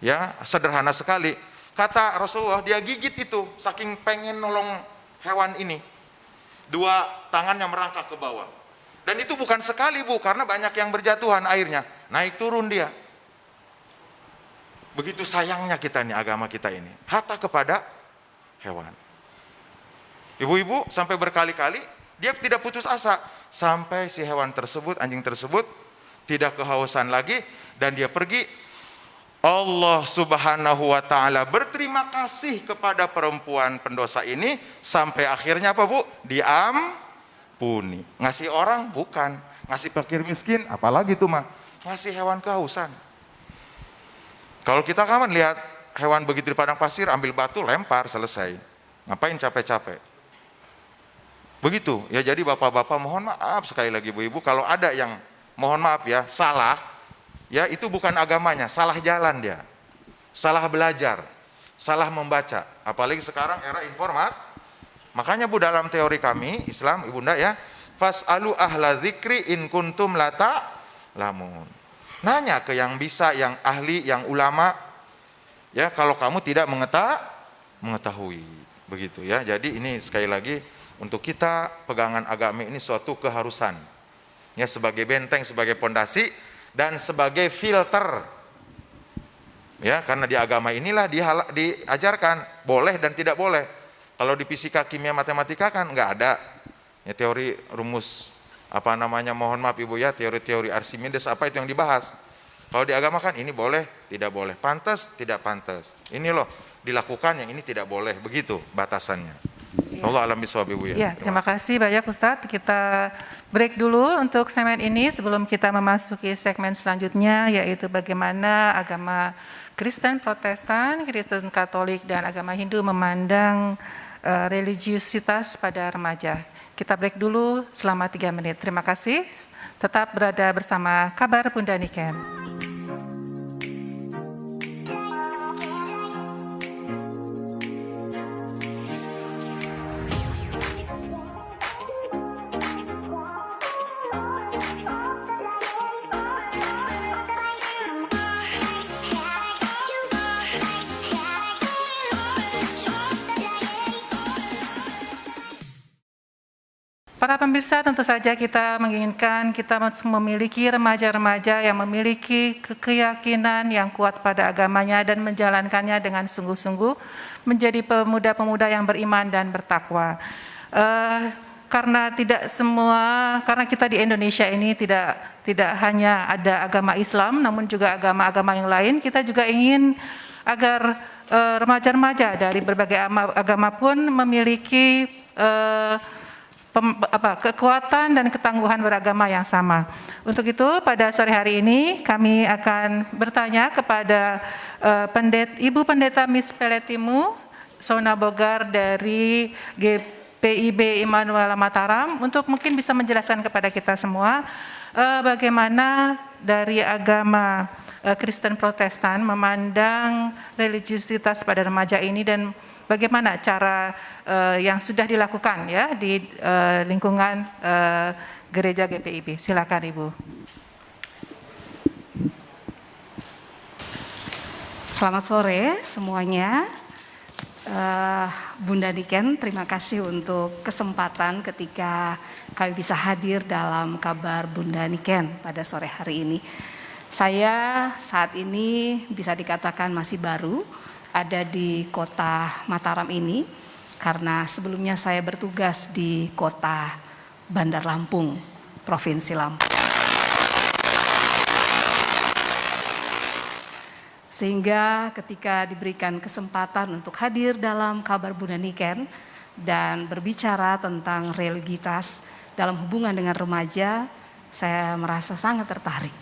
ya sederhana sekali. Kata Rasulullah, dia gigit itu, saking pengen nolong hewan ini, 2 tangannya merangkak ke bawah, dan itu bukan sekali Bu, karena banyak yang berjatuhan airnya, naik turun dia. Begitu sayangnya kita nih, agama kita ini, hatta kepada hewan. Ibu-ibu sampai berkali-kali dia tidak putus asa sampai si hewan tersebut, anjing tersebut tidak kehausan lagi dan dia pergi. Allah Subhanahu wa taala berterima kasih kepada perempuan pendosa ini sampai akhirnya apa, Bu? Diampuni. Ngasih orang bukan, ngasih fakir miskin apalagi tuh mah, ngasih hewan kehausan. Kalau kita kawan lihat hewan begitu di padang pasir, ambil batu lempar, selesai. Ngapain capek-capek? Begitu ya. Jadi bapak-bapak mohon maaf sekali lagi, ibu-ibu, kalau ada yang mohon maaf ya salah, ya itu bukan agamanya, salah jalan dia, salah belajar, salah membaca. Apalagi sekarang era informasi. Makanya Bu, dalam teori kami Islam, ibunda ya, fas'alu ahla dzikri in kuntum la ta'lamun. Nanya ke yang bisa, yang ahli, yang ulama, ya kalau kamu tidak mengetahui, begitu ya. Jadi ini sekali lagi untuk kita, pegangan agama ini suatu keharusan, ya, sebagai benteng, sebagai pondasi dan sebagai filter, ya, karena di agama inilah diajarkan boleh dan tidak boleh. Kalau di fisika, kimia, matematika kan nggak ada ya, teori rumus apa namanya, mohon maaf ibu ya, teori-teori Archimedes apa itu yang dibahas. Kalau di agama kan ini boleh, tidak boleh, pantas, tidak pantas, ini loh dilakukan, yang ini tidak boleh, begitu batasannya. Allah alam bisawab, ibu ya. Ya, terima kasih banyak Ustadz. Kita break dulu untuk segmen ini sebelum kita memasuki segmen selanjutnya, yaitu bagaimana agama Kristen Protestan, Kristen Katolik, dan agama Hindu memandang religiusitas pada remaja. Kita break dulu selama 3 menit. Terima kasih. Tetap berada bersama Kabar Bunda Niken. Para pemirsa, tentu saja kita menginginkan kita memiliki remaja-remaja yang memiliki keyakinan yang kuat pada agamanya dan menjalankannya dengan sungguh-sungguh, menjadi pemuda-pemuda yang beriman dan bertakwa. Karena kita di Indonesia ini tidak hanya ada agama Islam, namun juga agama-agama yang lain. Kita juga ingin agar remaja-remaja dari berbagai agama pun memiliki kekuatan dan ketangguhan beragama yang sama. Untuk itu pada sore hari ini kami akan bertanya kepada Ibu Pendeta Miss Peletimu Sona Bogar dari GPIB Immanuel Mataram untuk mungkin bisa menjelaskan kepada kita semua bagaimana dari agama Kristen Protestan memandang religiusitas pada remaja ini dan bagaimana cara yang sudah dilakukan ya di lingkungan gereja GPIB. Silakan Ibu. Selamat sore semuanya. Bunda Niken, terima kasih untuk kesempatan ketika kami bisa hadir dalam Kabar Bunda Niken pada sore hari ini. Saya saat ini bisa dikatakan masih baru ada di kota Mataram ini, karena sebelumnya saya bertugas di kota Bandar Lampung, Provinsi Lampung. Sehingga ketika diberikan kesempatan untuk hadir dalam Kabar Bunda Niken dan berbicara tentang religitas dalam hubungan dengan remaja, saya merasa sangat tertarik.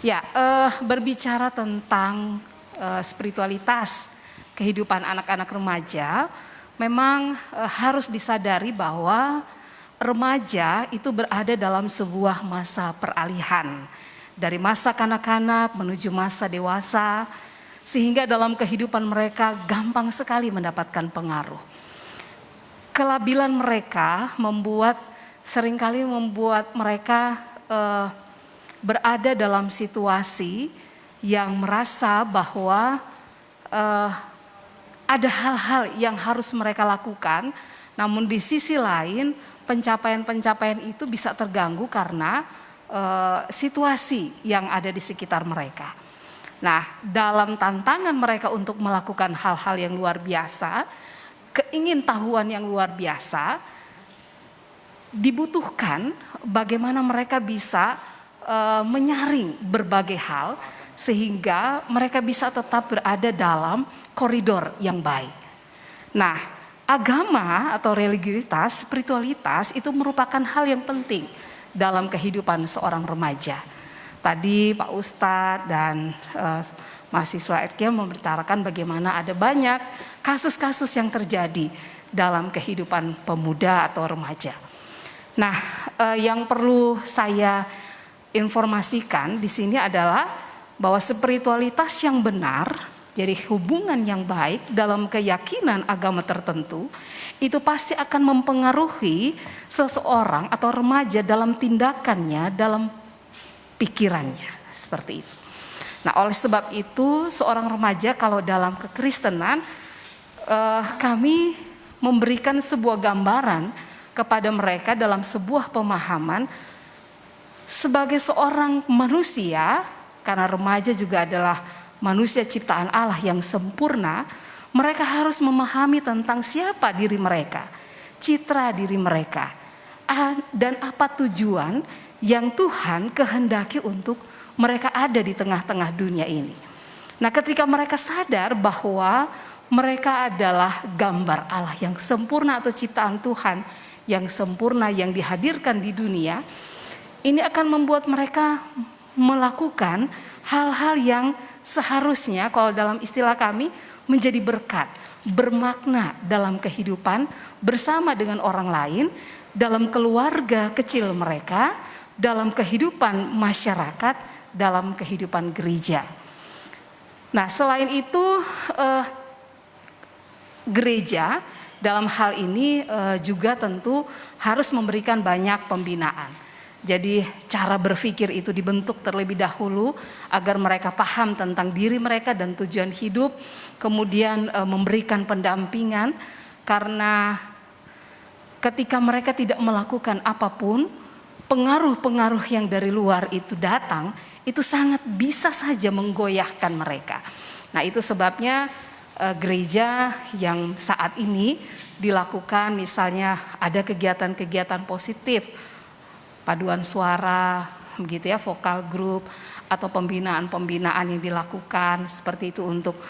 Ya, berbicara tentang spiritualitas kehidupan anak-anak remaja, memang harus disadari bahwa remaja itu berada dalam sebuah masa peralihan dari masa kanak-kanak menuju masa dewasa, sehingga dalam kehidupan mereka gampang sekali mendapatkan pengaruh. Kelabilan mereka seringkali membuat mereka berada dalam situasi yang merasa bahwa ada hal-hal yang harus mereka lakukan, namun di sisi lain pencapaian-pencapaian itu bisa terganggu karena situasi yang ada di sekitar mereka. Nah, dalam tantangan mereka untuk melakukan hal-hal yang luar biasa, keingintahuan yang luar biasa, dibutuhkan bagaimana mereka bisa menyaring berbagai hal sehingga mereka bisa tetap berada dalam koridor yang baik. Nah, agama atau religiusitas, spiritualitas itu merupakan hal yang penting dalam kehidupan seorang remaja. Tadi Pak Ustadz dan mahasiswa RK membicarakan bagaimana ada banyak kasus-kasus yang terjadi dalam kehidupan pemuda atau remaja. Nah, yang perlu saya informasikan di sini adalah bahwa spiritualitas yang benar, jadi hubungan yang baik dalam keyakinan agama tertentu, itu pasti akan mempengaruhi seseorang atau remaja dalam tindakannya, dalam pikirannya, seperti itu. Nah, oleh sebab itu seorang remaja kalau dalam kekristenan, kami memberikan sebuah gambaran kepada mereka dalam sebuah pemahaman sebagai seorang manusia, karena remaja juga adalah manusia ciptaan Allah yang sempurna. Mereka harus memahami tentang siapa diri mereka, citra diri mereka, dan apa tujuan yang Tuhan kehendaki untuk mereka ada di tengah-tengah dunia ini. Nah, ketika mereka sadar bahwa mereka adalah gambar Allah yang sempurna atau ciptaan Tuhan yang sempurna yang dihadirkan di dunia, ini akan membuat mereka melakukan hal-hal yang seharusnya kalau dalam istilah kami menjadi berkat, bermakna dalam kehidupan bersama dengan orang lain, dalam keluarga kecil mereka, dalam kehidupan masyarakat, dalam kehidupan gereja. Nah, selain itu gereja dalam hal ini juga tentu harus memberikan banyak pembinaan. Jadi cara berpikir itu dibentuk terlebih dahulu agar mereka paham tentang diri mereka dan tujuan hidup, kemudian memberikan pendampingan, karena ketika mereka tidak melakukan apapun, pengaruh-pengaruh yang dari luar itu datang, itu sangat bisa saja menggoyahkan mereka. Nah, itu sebabnya gereja yang saat ini dilakukan, misalnya ada kegiatan-kegiatan positif, paduan suara, begitu ya, vokal group, atau pembinaan-pembinaan yang dilakukan seperti itu untuk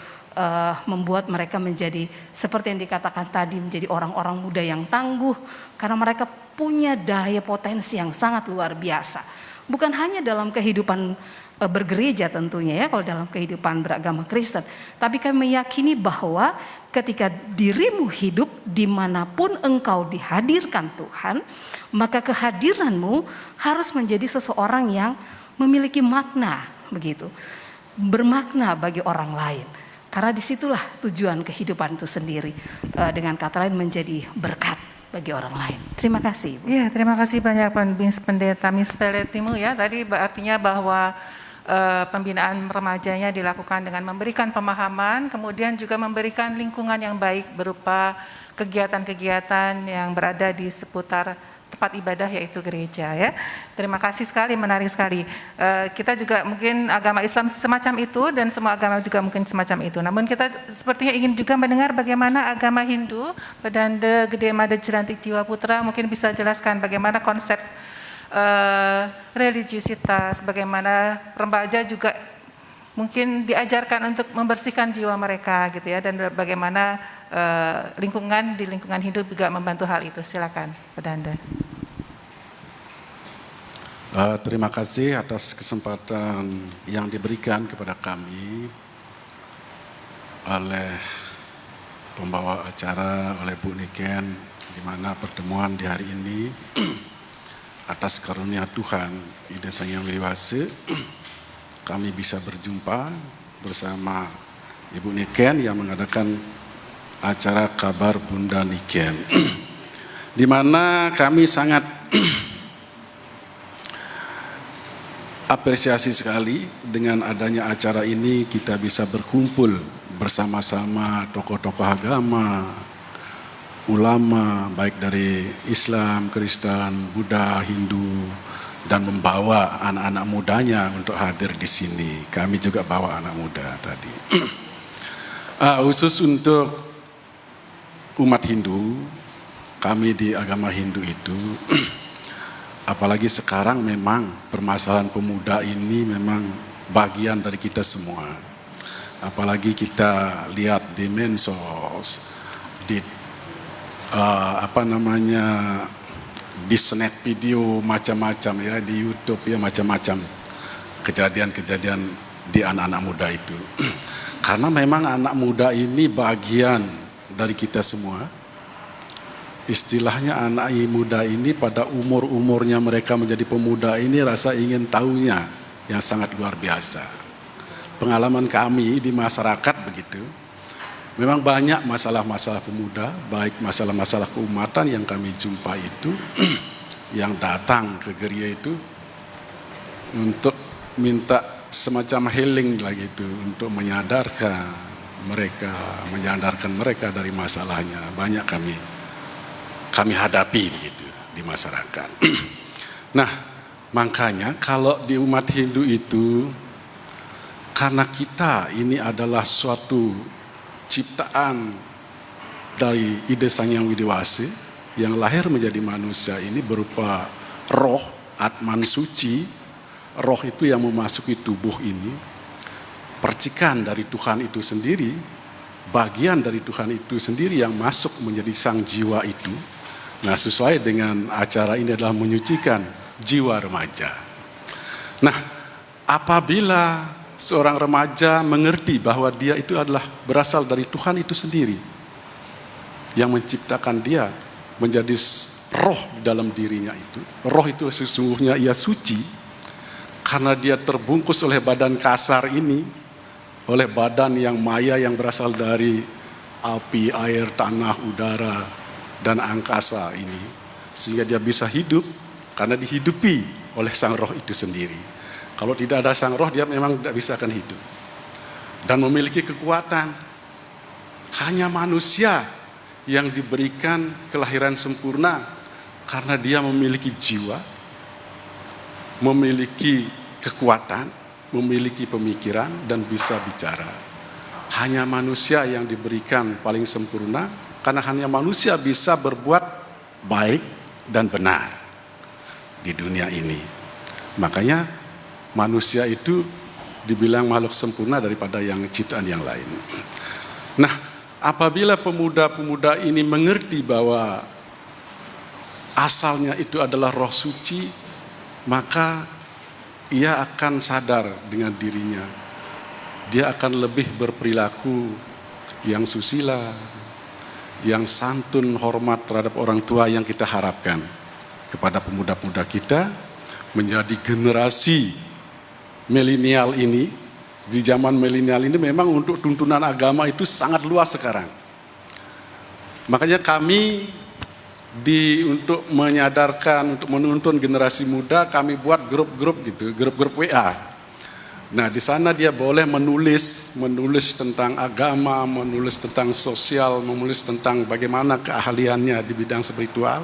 membuat mereka menjadi seperti yang dikatakan tadi, menjadi orang-orang muda yang tangguh, karena mereka punya daya potensi yang sangat luar biasa. Bukan hanya dalam kehidupan bergereja tentunya ya, kalau dalam kehidupan beragama Kristen, tapi kami meyakini bahwa ketika dirimu hidup dimanapun engkau dihadirkan Tuhan, maka kehadiranmu harus menjadi seseorang yang memiliki makna, begitu, bermakna bagi orang lain. Karena disitulah tujuan kehidupan itu sendiri, dengan kata lain menjadi berkat bagi orang lain. Terima kasih. Iya, terima kasih banyak Pendeta Mispeletimu ya. Tadi artinya bahwa pembinaan remajanya dilakukan dengan memberikan pemahaman, kemudian juga memberikan lingkungan yang baik berupa kegiatan-kegiatan yang berada di seputar tempat ibadah yaitu gereja ya. Terima kasih sekali, menarik sekali. Kita juga mungkin agama Islam semacam itu dan semua agama juga mungkin semacam itu. Namun kita sepertinya ingin juga mendengar bagaimana agama Hindu, Pedanda Gede Mada Jelantik Jiwa Putra mungkin bisa jelaskan bagaimana konsep religiusitas, bagaimana remaja juga mungkin diajarkan untuk membersihkan jiwa mereka gitu ya, dan bagaimana lingkungan di lingkungan hidup juga membantu hal itu. Silakan, Pedanda. Terima kasih atas kesempatan yang diberikan kepada kami oleh pembawa acara, oleh Bu Niken, di mana pertemuan di hari ini atas karunia Tuhan di Desa Yang Wiliwase kami bisa berjumpa bersama Ibu Niken yang mengadakan acara Kabar Bunda Niken, di mana kami sangat apresiasi sekali dengan adanya acara ini. Kita bisa berkumpul bersama-sama tokoh-tokoh agama, ulama baik dari Islam, Kristen, Buddha, Hindu, dan membawa anak-anak mudanya untuk hadir di sini. Kami juga bawa anak muda tadi. Khusus untuk umat Hindu, kami di agama Hindu itu, apalagi sekarang memang permasalahan pemuda ini memang bagian dari kita semua. Apalagi kita lihat di medsos, di di snack video macam-macam ya, di YouTube ya, macam-macam kejadian-kejadian di anak-anak muda itu. Karena memang anak muda ini bagian dari kita semua. Istilahnya anak muda ini pada umur-umurnya mereka menjadi pemuda ini rasa ingin tahunya yang sangat luar biasa. Pengalaman kami di masyarakat begitu. Memang banyak masalah-masalah pemuda, baik masalah-masalah keumatan yang kami jumpa itu, yang datang ke gereja itu untuk minta semacam healing lagi itu, untuk menyadarkan mereka dari masalahnya. Banyak kami hadapi begitu di masyarakat. Nah, makanya kalau di umat Hindu itu, karena kita ini adalah suatu ciptaan dari ide Sang Hyang Widi-Wasi yang lahir menjadi manusia ini berupa roh, Atman suci, roh itu yang memasuki tubuh ini, percikan dari Tuhan itu sendiri, bagian dari Tuhan itu sendiri yang masuk menjadi sang jiwa itu. Nah, sesuai dengan acara ini adalah menyucikan jiwa remaja. Nah, apabila seorang remaja mengerti bahwa dia itu adalah berasal dari Tuhan itu sendiri yang menciptakan dia menjadi roh di dalam dirinya itu. Roh itu sesungguhnya ia suci karena dia terbungkus oleh badan kasar ini, oleh badan yang maya yang berasal dari api, air, tanah, udara, dan angkasa ini. Sehingga dia bisa hidup karena dihidupi oleh sang roh itu sendiri. Kalau tidak ada sang roh, dia memang tidak bisa akan hidup. Dan memiliki kekuatan. Hanya manusia yang diberikan kelahiran sempurna karena dia memiliki jiwa, memiliki kekuatan, memiliki pemikiran, dan bisa bicara. Hanya manusia yang diberikan paling sempurna karena hanya manusia bisa berbuat baik dan benar di dunia ini. Makanya manusia itu dibilang makhluk sempurna daripada yang ciptaan yang lain. Nah, apabila pemuda-pemuda ini mengerti bahwa asalnya itu adalah roh suci, maka ia akan sadar dengan dirinya. Dia akan lebih berperilaku yang susila, yang santun, hormat terhadap orang tua yang kita harapkan kepada pemuda-pemuda kita menjadi generasi milenial ini. Di zaman milenial ini memang untuk tuntunan agama itu sangat luas sekarang. Makanya kami untuk menyadarkan, untuk menuntun generasi muda, kami buat grup-grup gitu, grup-grup WA. Nah, di sana dia boleh menulis tentang agama, menulis tentang sosial, menulis tentang bagaimana keahliannya di bidang spiritual,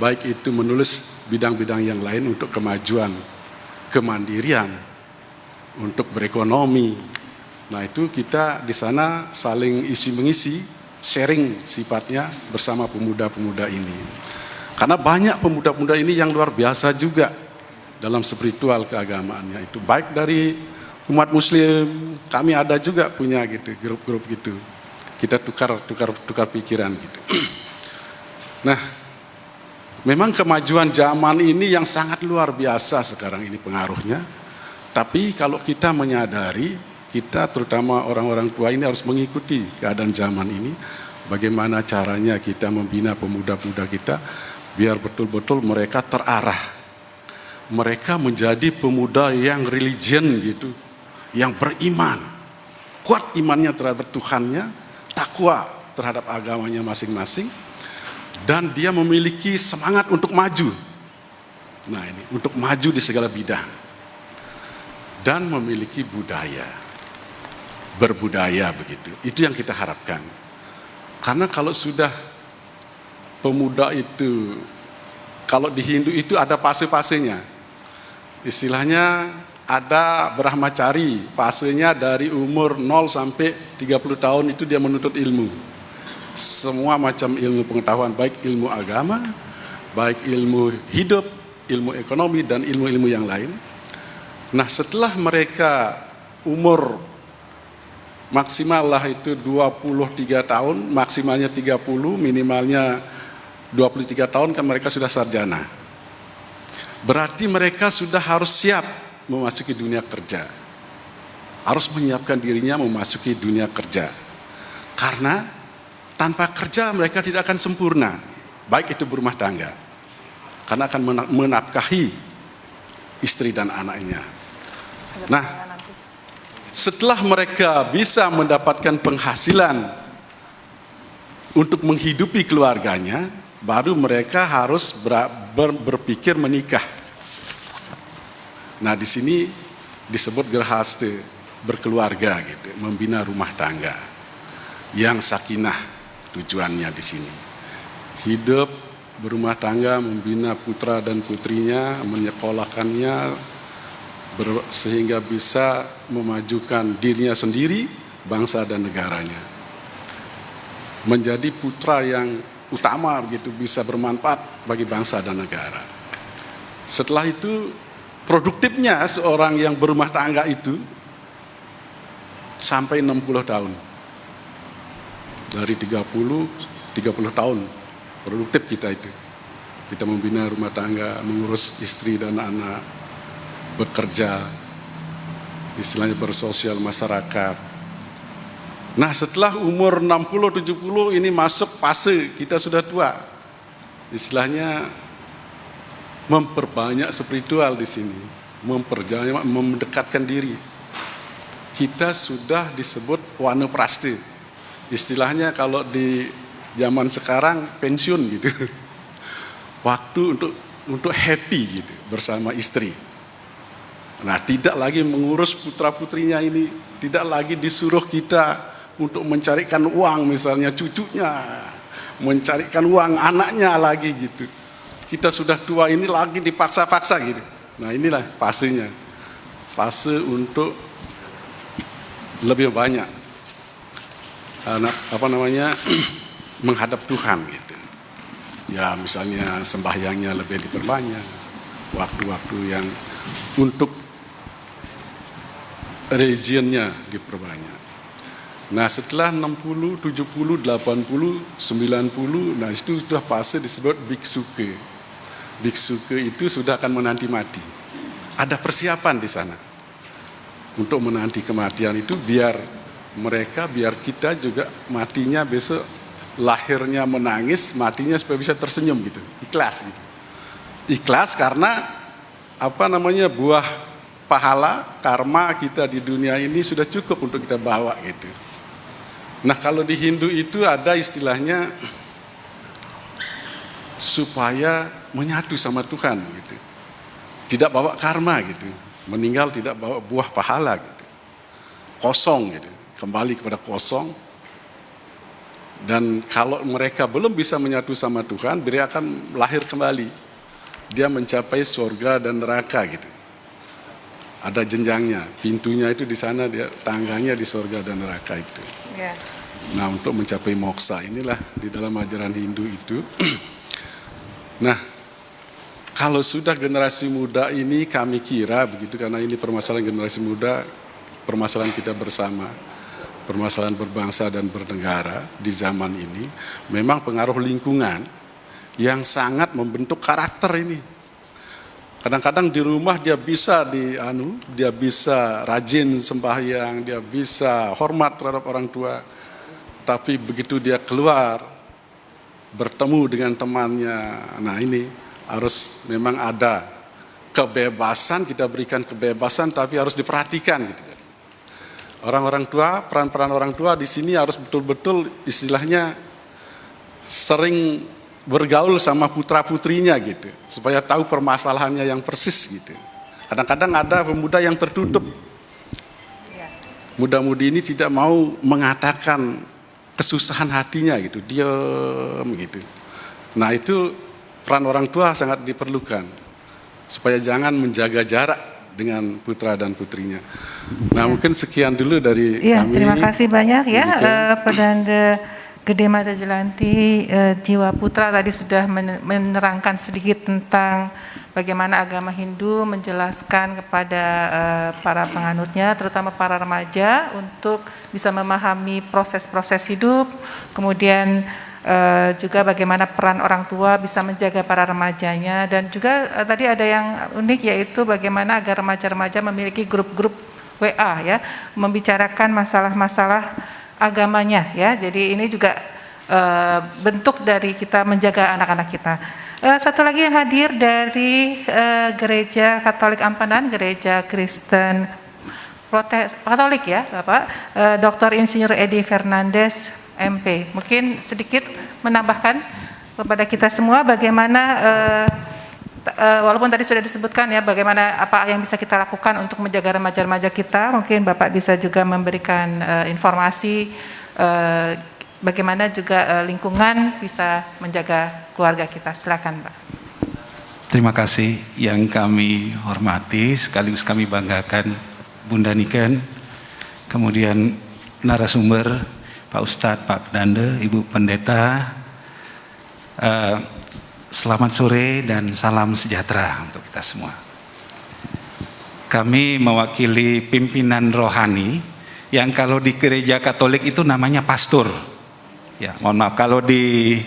baik itu menulis bidang-bidang yang lain untuk kemajuan, kemandirian, untuk berekonomi. Nah, itu kita di sana saling isi-mengisi, sharing sifatnya bersama pemuda-pemuda ini. Karena banyak pemuda-pemuda ini yang luar biasa juga dalam spiritual keagamaannya itu. Baik dari umat muslim, kami ada juga punya gitu, grup-grup gitu. Kita tukar pikiran gitu. Nah, memang kemajuan zaman ini yang sangat luar biasa sekarang ini pengaruhnya. Tapi kalau kita menyadari, kita terutama orang-orang tua ini harus mengikuti keadaan zaman ini. Bagaimana caranya kita membina pemuda-pemuda kita biar betul-betul mereka terarah. Mereka menjadi pemuda yang religion gitu, yang beriman, kuat imannya terhadap Tuhannya, takwa terhadap agamanya masing-masing, dan dia memiliki semangat untuk maju. Nah, ini untuk maju di segala bidang. Dan memiliki budaya, berbudaya begitu. Itu yang kita harapkan. Karena kalau sudah pemuda itu, kalau di Hindu itu ada fase-fasenya. Istilahnya ada brahmacari, fasenya dari umur 0 sampai 30 tahun itu dia menuntut ilmu. semua macam ilmu pengetahuan, baik ilmu agama, baik ilmu hidup, ilmu ekonomi, dan ilmu-ilmu yang lain. Nah, setelah mereka umur maksimal lah itu 23 tahun, maksimalnya 30, minimalnya 23 tahun kan mereka sudah sarjana. Berarti mereka sudah harus siap memasuki dunia kerja. Harus menyiapkan dirinya memasuki dunia kerja. Karena tanpa kerja mereka tidak akan sempurna, baik itu berumah tangga. Karena akan menafkahi istri dan anaknya. Nah, setelah mereka bisa mendapatkan penghasilan untuk menghidupi keluarganya, baru mereka harus berpikir menikah. Nah, di sini disebut gerhaste, berkeluarga gitu, membina rumah tangga yang sakinah tujuannya di sini. Hidup berumah tangga, membina putra dan putrinya, menyekolahkannya sehingga bisa memajukan dirinya sendiri, bangsa dan negaranya. Menjadi putra yang utama begitu, bisa bermanfaat bagi bangsa dan negara. Setelah itu produktifnya seorang yang berumah tangga itu sampai 60 tahun. Dari 30 tahun produktif kita itu. Kita membina rumah tangga, mengurus istri dan anak, bekerja, istilahnya bersosial masyarakat. Nah, setelah umur 60-70 ini masuk fase kita sudah tua. Istilahnya memperbanyak spiritual di sini, mendekatkan diri. Kita sudah disebut wanapraste. Istilahnya kalau di zaman sekarang pensiun gitu. Waktu untuk happy gitu bersama istri. Nah, tidak lagi mengurus putra-putrinya ini, tidak lagi disuruh kita untuk mencarikan uang misalnya cucunya, mencarikan uang anaknya lagi gitu. Kita sudah tua ini lagi dipaksa-paksa gitu. Nah, inilah fasenya. Fase untuk lebih banyak menghadap Tuhan gitu. Ya, misalnya sembahyangnya lebih diperbanyak, waktu-waktu yang untuk regionnya diperbanyak. Nah, setelah 60, 70, 80, 90, nah itu sudah fase disebut biksuke. Biksuke itu sudah akan menanti mati. Ada persiapan di sana untuk menanti kematian itu, biar kita juga matinya besok, lahirnya menangis, matinya supaya bisa tersenyum gitu, ikhlas gitu. Ikhlas karena buah pahala karma kita di dunia ini sudah cukup untuk kita bawa gitu. Nah, kalau di Hindu itu ada istilahnya supaya menyatu sama Tuhan gitu. Tidak bawa karma gitu. Meninggal tidak bawa buah pahala gitu. Kosong gitu. Kembali kepada kosong. Dan kalau mereka belum bisa menyatu sama Tuhan, dia akan lahir kembali. Dia mencapai surga dan neraka gitu. Ada jenjangnya, pintunya itu di sana, dia tangganya di surga dan neraka itu. Yeah. Nah, untuk mencapai moksa inilah di dalam ajaran Hindu itu. Nah, kalau sudah generasi muda ini kami kira begitu, karena ini permasalahan generasi muda, permasalahan kita bersama, permasalahan berbangsa dan bernegara di zaman ini, memang pengaruh lingkungan yang sangat membentuk karakter ini. Kadang-kadang di rumah dia bisa dia bisa rajin sembahyang, dia bisa hormat terhadap orang tua. Tapi begitu dia keluar, bertemu dengan temannya, nah ini harus memang ada kebebasan, kita berikan kebebasan, tapi harus diperhatikan gitu. Orang-orang tua, peran-peran orang tua di sini harus betul-betul istilahnya sering bergaul sama putra-putrinya gitu, supaya tahu permasalahannya yang persis gitu. Kadang-kadang ada pemuda yang tertutup. Muda-mudi ini tidak mau mengatakan kesusahan hatinya gitu, diam gitu. Nah, itu peran orang tua sangat diperlukan, supaya jangan menjaga jarak dengan putra dan putrinya. Nah, mungkin sekian dulu dari kami. Terima kasih banyak ya, Perdana Gede Mada Jelanti Jiwa Putra tadi sudah menerangkan sedikit tentang bagaimana agama Hindu menjelaskan kepada para penganutnya, terutama para remaja, untuk bisa memahami proses-proses hidup, kemudian juga bagaimana peran orang tua bisa menjaga para remajanya, dan juga tadi ada yang unik, yaitu bagaimana agar remaja-remaja memiliki grup-grup WA ya, membicarakan masalah-masalah agamanya ya. Jadi ini juga bentuk dari kita menjaga anak-anak kita. Satu lagi yang hadir dari Gereja Katolik Ampenan, Gereja Kristen Katolik ya Bapak, Dr. Insinyur Edi Fernandes MP. Mungkin sedikit menambahkan kepada kita semua bagaimana walaupun tadi sudah disebutkan ya bagaimana apa yang bisa kita lakukan untuk menjaga remaja-remaja kita, mungkin Bapak bisa juga memberikan informasi bagaimana juga lingkungan bisa menjaga keluarga kita. Silakan Pak. Terima kasih yang kami hormati, sekaligus kami banggakan Bunda Niken, kemudian narasumber Pak Ustadz, Pak Pedanda, Ibu Pendeta. Selamat sore dan salam sejahtera untuk kita semua. Kami mewakili pimpinan rohani yang kalau di gereja Katolik itu namanya pastor. Ya, mohon maaf, kalau di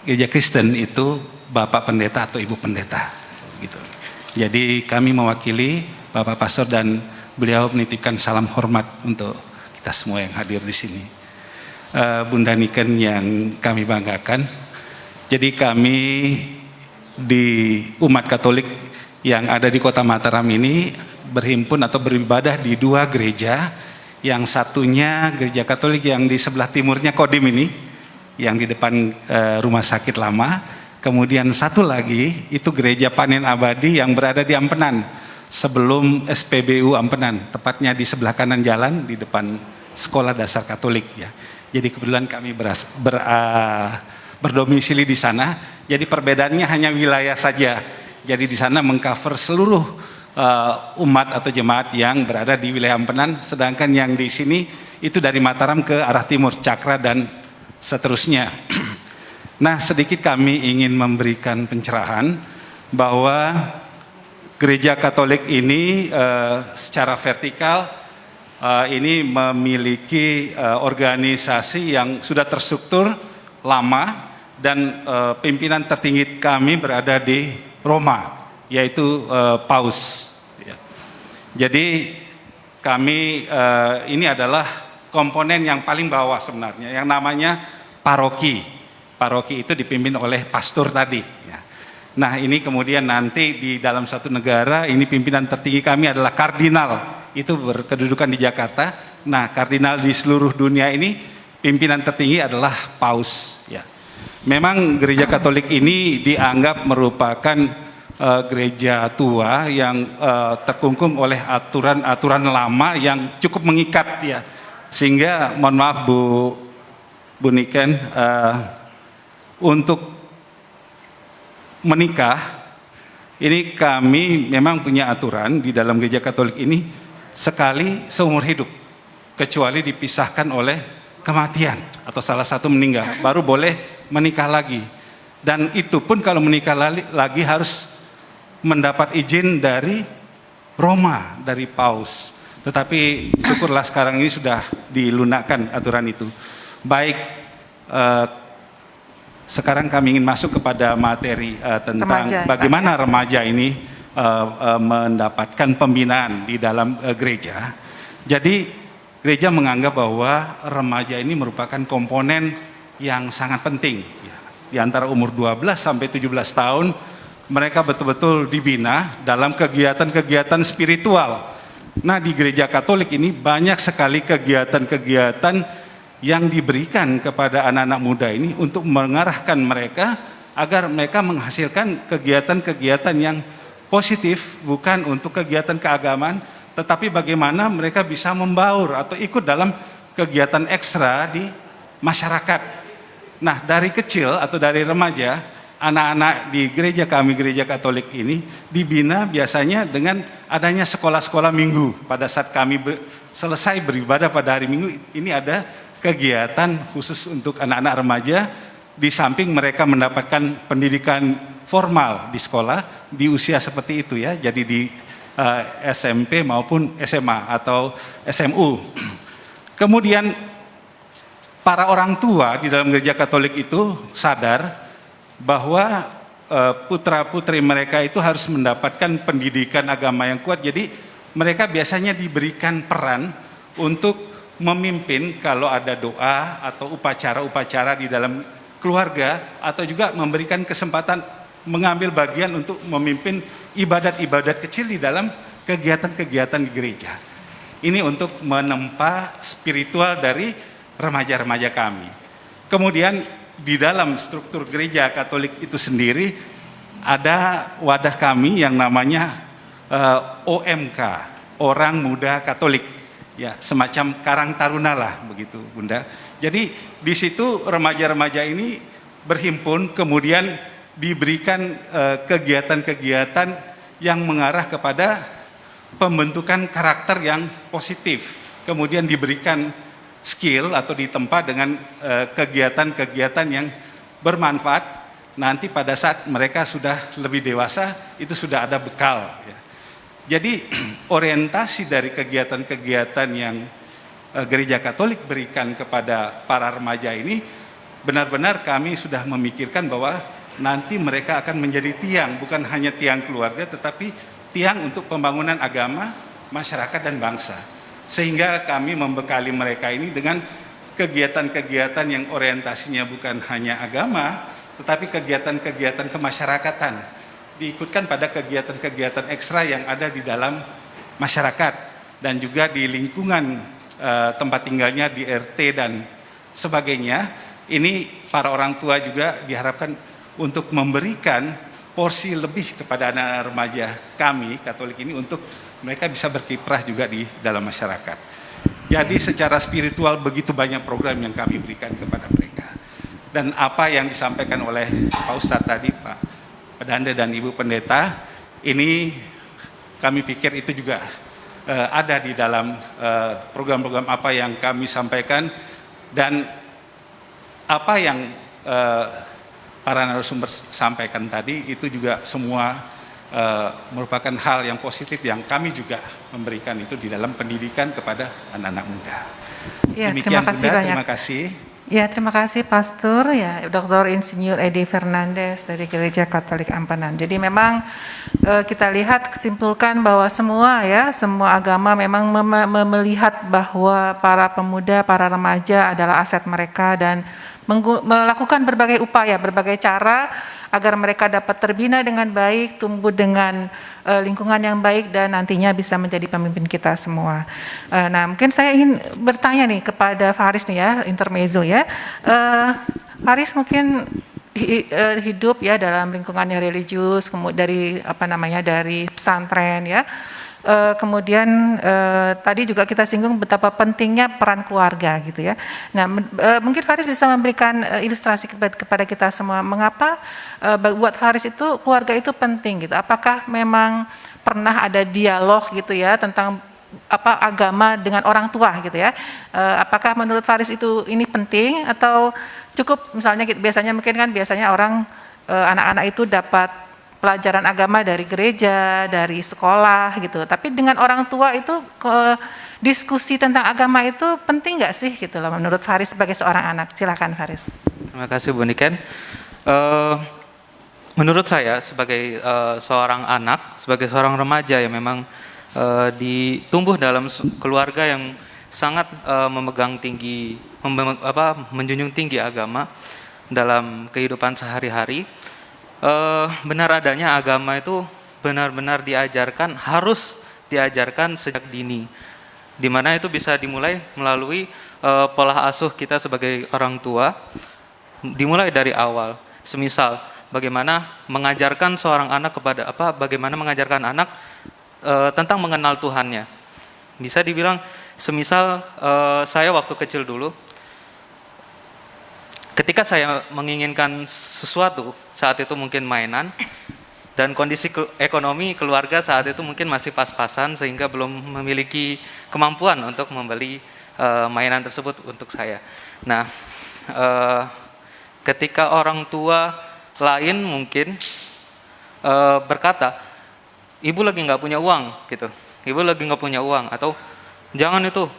gereja Kristen itu Bapak Pendeta atau Ibu Pendeta gitu. Jadi kami mewakili Bapak Pastor dan beliau menitipkan salam hormat untuk kita semua yang hadir di sini. Bunda Niken yang kami banggakan. Jadi kami di umat Katolik yang ada di Kota Mataram ini berhimpun atau beribadah di dua gereja. Yang satunya gereja Katolik yang di sebelah timurnya Kodim ini, yang di depan rumah sakit lama. Kemudian satu lagi itu gereja Panen Abadi yang berada di Ampenan, sebelum SPBU Ampenan, tepatnya di sebelah kanan jalan di depan Sekolah Dasar Katolik ya. Jadi kebetulan kami berdomisili di sana. Jadi perbedaannya hanya wilayah saja. Jadi di sana mengcover seluruh umat atau jemaat yang berada di wilayah Ampenan, sedangkan yang di sini itu dari Mataram ke arah timur, Cakra dan seterusnya. Nah, sedikit kami ingin memberikan pencerahan bahwa gereja Katolik ini secara vertikal ini memiliki organisasi yang sudah terstruktur lama, dan pimpinan tertinggi kami berada di Roma, yaitu Paus. Jadi kami ini adalah komponen yang paling bawah sebenarnya, yang namanya paroki. Paroki itu dipimpin oleh pastor tadi. Nah, ini kemudian nanti di dalam satu negara ini pimpinan tertinggi kami adalah kardinal, itu berkedudukan di Jakarta. Nah, kardinal di seluruh dunia ini pimpinan tertinggi adalah Paus. Ya. Memang gereja Katolik ini dianggap merupakan gereja tua yang terkungkung oleh aturan-aturan lama yang cukup mengikat ya. Sehingga mohon maaf Bu Niken, untuk menikah ini kami memang punya aturan di dalam gereja Katolik ini sekali seumur hidup, kecuali dipisahkan oleh kematian atau salah satu meninggal, baru boleh menikah lagi. Dan itu pun kalau menikah lagi harus mendapat izin dari Roma, dari Paus. Tetapi syukurlah sekarang ini sudah dilunakkan aturan itu. Baik, sekarang kami ingin masuk kepada materi tentang bagaimana remaja ini mendapatkan pembinaan di dalam gereja. Jadi gereja menganggap bahwa remaja ini merupakan komponen yang sangat penting. Di antara umur 12 sampai 17 tahun mereka betul-betul dibina dalam kegiatan-kegiatan spiritual. Nah, di gereja Katolik ini banyak sekali kegiatan-kegiatan yang diberikan kepada anak-anak muda ini untuk mengarahkan mereka agar mereka menghasilkan kegiatan-kegiatan yang positif, bukan untuk kegiatan keagamaan, tetapi bagaimana mereka bisa membaur atau ikut dalam kegiatan ekstra di masyarakat. Nah, dari kecil atau dari remaja, anak-anak di gereja kami, gereja Katolik ini dibina biasanya dengan adanya sekolah-sekolah minggu. Pada saat kami selesai beribadah pada hari Minggu, ini ada kegiatan khusus untuk anak-anak remaja, di samping mereka mendapatkan pendidikan formal di sekolah di usia seperti itu ya, jadi di SMP maupun SMA atau SMU. Kemudian para orang tua di dalam gereja Katolik itu sadar bahwa putra-putri mereka itu harus mendapatkan pendidikan agama yang kuat. Jadi mereka biasanya diberikan peran untuk memimpin kalau ada doa atau upacara-upacara di dalam keluarga, atau juga memberikan kesempatan mengambil bagian untuk memimpin ibadat-ibadat kecil di dalam kegiatan-kegiatan di gereja. Ini untuk menempa spiritual dari remaja-remaja kami. Kemudian di dalam struktur gereja Katolik itu sendiri ada wadah kami yang namanya OMK, Orang Muda Katolik, ya semacam karang taruna lah begitu Bunda. Jadi di situ remaja-remaja ini berhimpun, kemudian diberikan kegiatan-kegiatan yang mengarah kepada pembentukan karakter yang positif, kemudian diberikan skill atau ditempa dengan kegiatan-kegiatan yang bermanfaat. Nanti pada saat mereka sudah lebih dewasa itu sudah ada bekal ya. Jadi orientasi dari kegiatan-kegiatan yang gereja Katolik berikan kepada para remaja ini, benar-benar kami sudah memikirkan bahwa nanti mereka akan menjadi tiang, bukan hanya tiang keluarga tetapi tiang untuk pembangunan agama, masyarakat dan bangsa. Sehingga kami membekali mereka ini dengan kegiatan-kegiatan yang orientasinya bukan hanya agama tetapi kegiatan-kegiatan kemasyarakatan, diikutkan pada kegiatan-kegiatan ekstra yang ada di dalam masyarakat dan juga di lingkungan tempat tinggalnya, di RT dan sebagainya. Ini para orang tua juga diharapkan untuk memberikan porsi lebih kepada anak-anak remaja kami Katolik ini untuk mereka bisa berkiprah juga di dalam masyarakat. Jadi secara spiritual begitu banyak program yang kami berikan kepada mereka. Dan apa yang disampaikan oleh Pak Ustadz tadi, Pak Pedanda dan Ibu Pendeta, ini kami pikir itu juga ada di dalam program-program apa yang kami sampaikan, dan apa yang para narasumber sampaikan tadi itu juga semua merupakan hal yang positif yang kami juga memberikan itu di dalam pendidikan kepada anak-anak muda. Ya, Demikian terima kasih Bunda, banyak. terima kasih. Ya, terima kasih Pastor ya, Dr. Insinyur Edi Fernandes dari Gereja Katolik Ampanan. Jadi memang kita lihat kesimpulkan bahwa semua agama memang melihat bahwa para pemuda, para remaja adalah aset mereka dan melakukan berbagai upaya, berbagai cara agar mereka dapat terbina dengan baik, tumbuh dengan lingkungan yang baik dan nantinya bisa menjadi pemimpin kita semua. Nah, mungkin saya ingin bertanya nih kepada Faris nih ya, intermezzo ya. Faris mungkin hidup ya dalam lingkungan yang religius, dari dari pesantren ya. Kemudian tadi juga kita singgung betapa pentingnya peran keluarga gitu ya. Nah, mungkin Faris bisa memberikan ilustrasi kepada kita semua mengapa buat Faris itu keluarga itu penting gitu. Apakah memang pernah ada dialog gitu ya tentang agama dengan orang tua gitu ya. Apakah menurut Faris itu ini penting atau cukup misalnya biasanya orang anak-anak itu dapat pelajaran agama dari gereja, dari sekolah gitu. Tapi dengan orang tua itu diskusi tentang agama itu penting nggak sih gitu loh menurut Faris sebagai seorang anak? Silakan Faris. Terima kasih Bu Niken. Menurut saya sebagai seorang anak, sebagai seorang remaja yang memang ditumbuh dalam keluarga yang sangat memegang tinggi, menjunjung tinggi agama dalam kehidupan sehari-hari. Benar adanya agama itu benar-benar harus diajarkan sejak dini, di mana itu bisa dimulai melalui pola asuh kita sebagai orang tua, dimulai dari awal. Semisal bagaimana mengajarkan seorang anak bagaimana mengajarkan anak tentang mengenal Tuhannya. Bisa dibilang semisal saya waktu kecil dulu, ketika saya menginginkan sesuatu, saat itu mungkin mainan, dan kondisi ekonomi keluarga saat itu mungkin masih pas-pasan sehingga belum memiliki kemampuan untuk membeli mainan tersebut untuk saya. Nah, ketika orang tua lain mungkin berkata, ibu lagi nggak punya uang gitu, ibu lagi nggak punya uang, atau jangan itu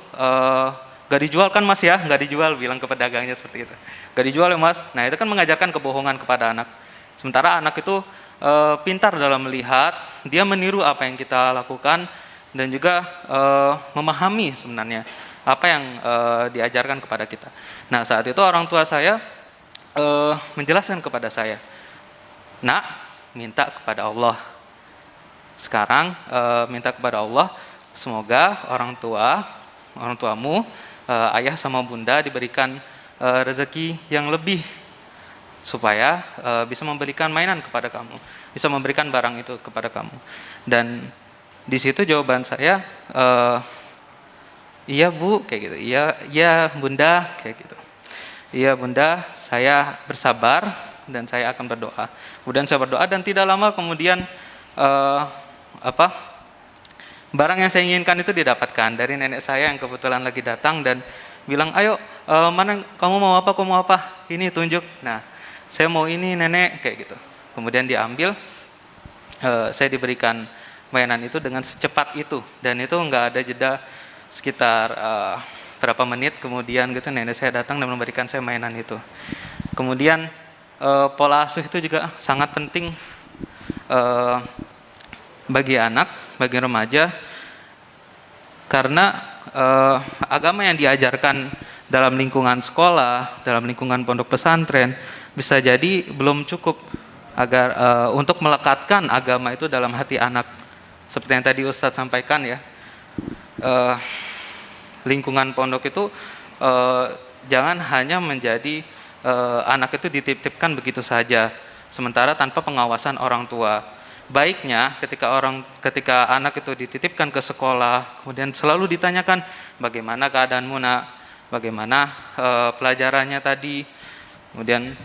nggak dijual kan mas ya, nggak dijual, bilang ke pedagangnya seperti itu, nggak dijual ya mas. Nah itu kan mengajarkan kebohongan kepada anak. Sementara anak itu pintar dalam melihat, dia meniru apa yang kita lakukan dan juga memahami sebenarnya apa yang diajarkan kepada kita. Nah saat itu orang tua saya menjelaskan kepada saya, nak, minta kepada Allah. Sekarang minta kepada Allah, semoga orang tuamu, ayah sama bunda diberikan rezeki yang lebih, supaya bisa memberikan mainan kepada kamu, bisa memberikan barang itu kepada kamu. Dan di situ jawaban saya, iya bu, kayak gitu, iya bunda, kayak gitu. Iya bunda, saya bersabar dan saya akan berdoa. Kemudian saya berdoa dan tidak lama kemudian barang yang saya inginkan itu didapatkan dari nenek saya yang kebetulan lagi datang dan bilang, ayo mana kamu mau apa, ini tunjuk. Nah saya mau ini nenek, kayak gitu. Kemudian diambil, saya diberikan mainan itu dengan secepat itu, dan itu nggak ada jeda sekitar berapa menit kemudian gitu nenek saya datang dan memberikan saya mainan itu. Kemudian pola asuh itu juga sangat penting bagi anak, bagi remaja, karena agama yang diajarkan dalam lingkungan sekolah, dalam lingkungan pondok pesantren bisa jadi belum cukup agar untuk melekatkan agama itu dalam hati anak. Seperti yang tadi Ustadz sampaikan ya, lingkungan pondok itu jangan hanya menjadi anak itu dititipkan begitu saja, sementara tanpa pengawasan orang tua. Baiknya ketika anak itu dititipkan ke sekolah, kemudian selalu ditanyakan bagaimana keadaanmu nak, bagaimana pelajarannya tadi, kemudian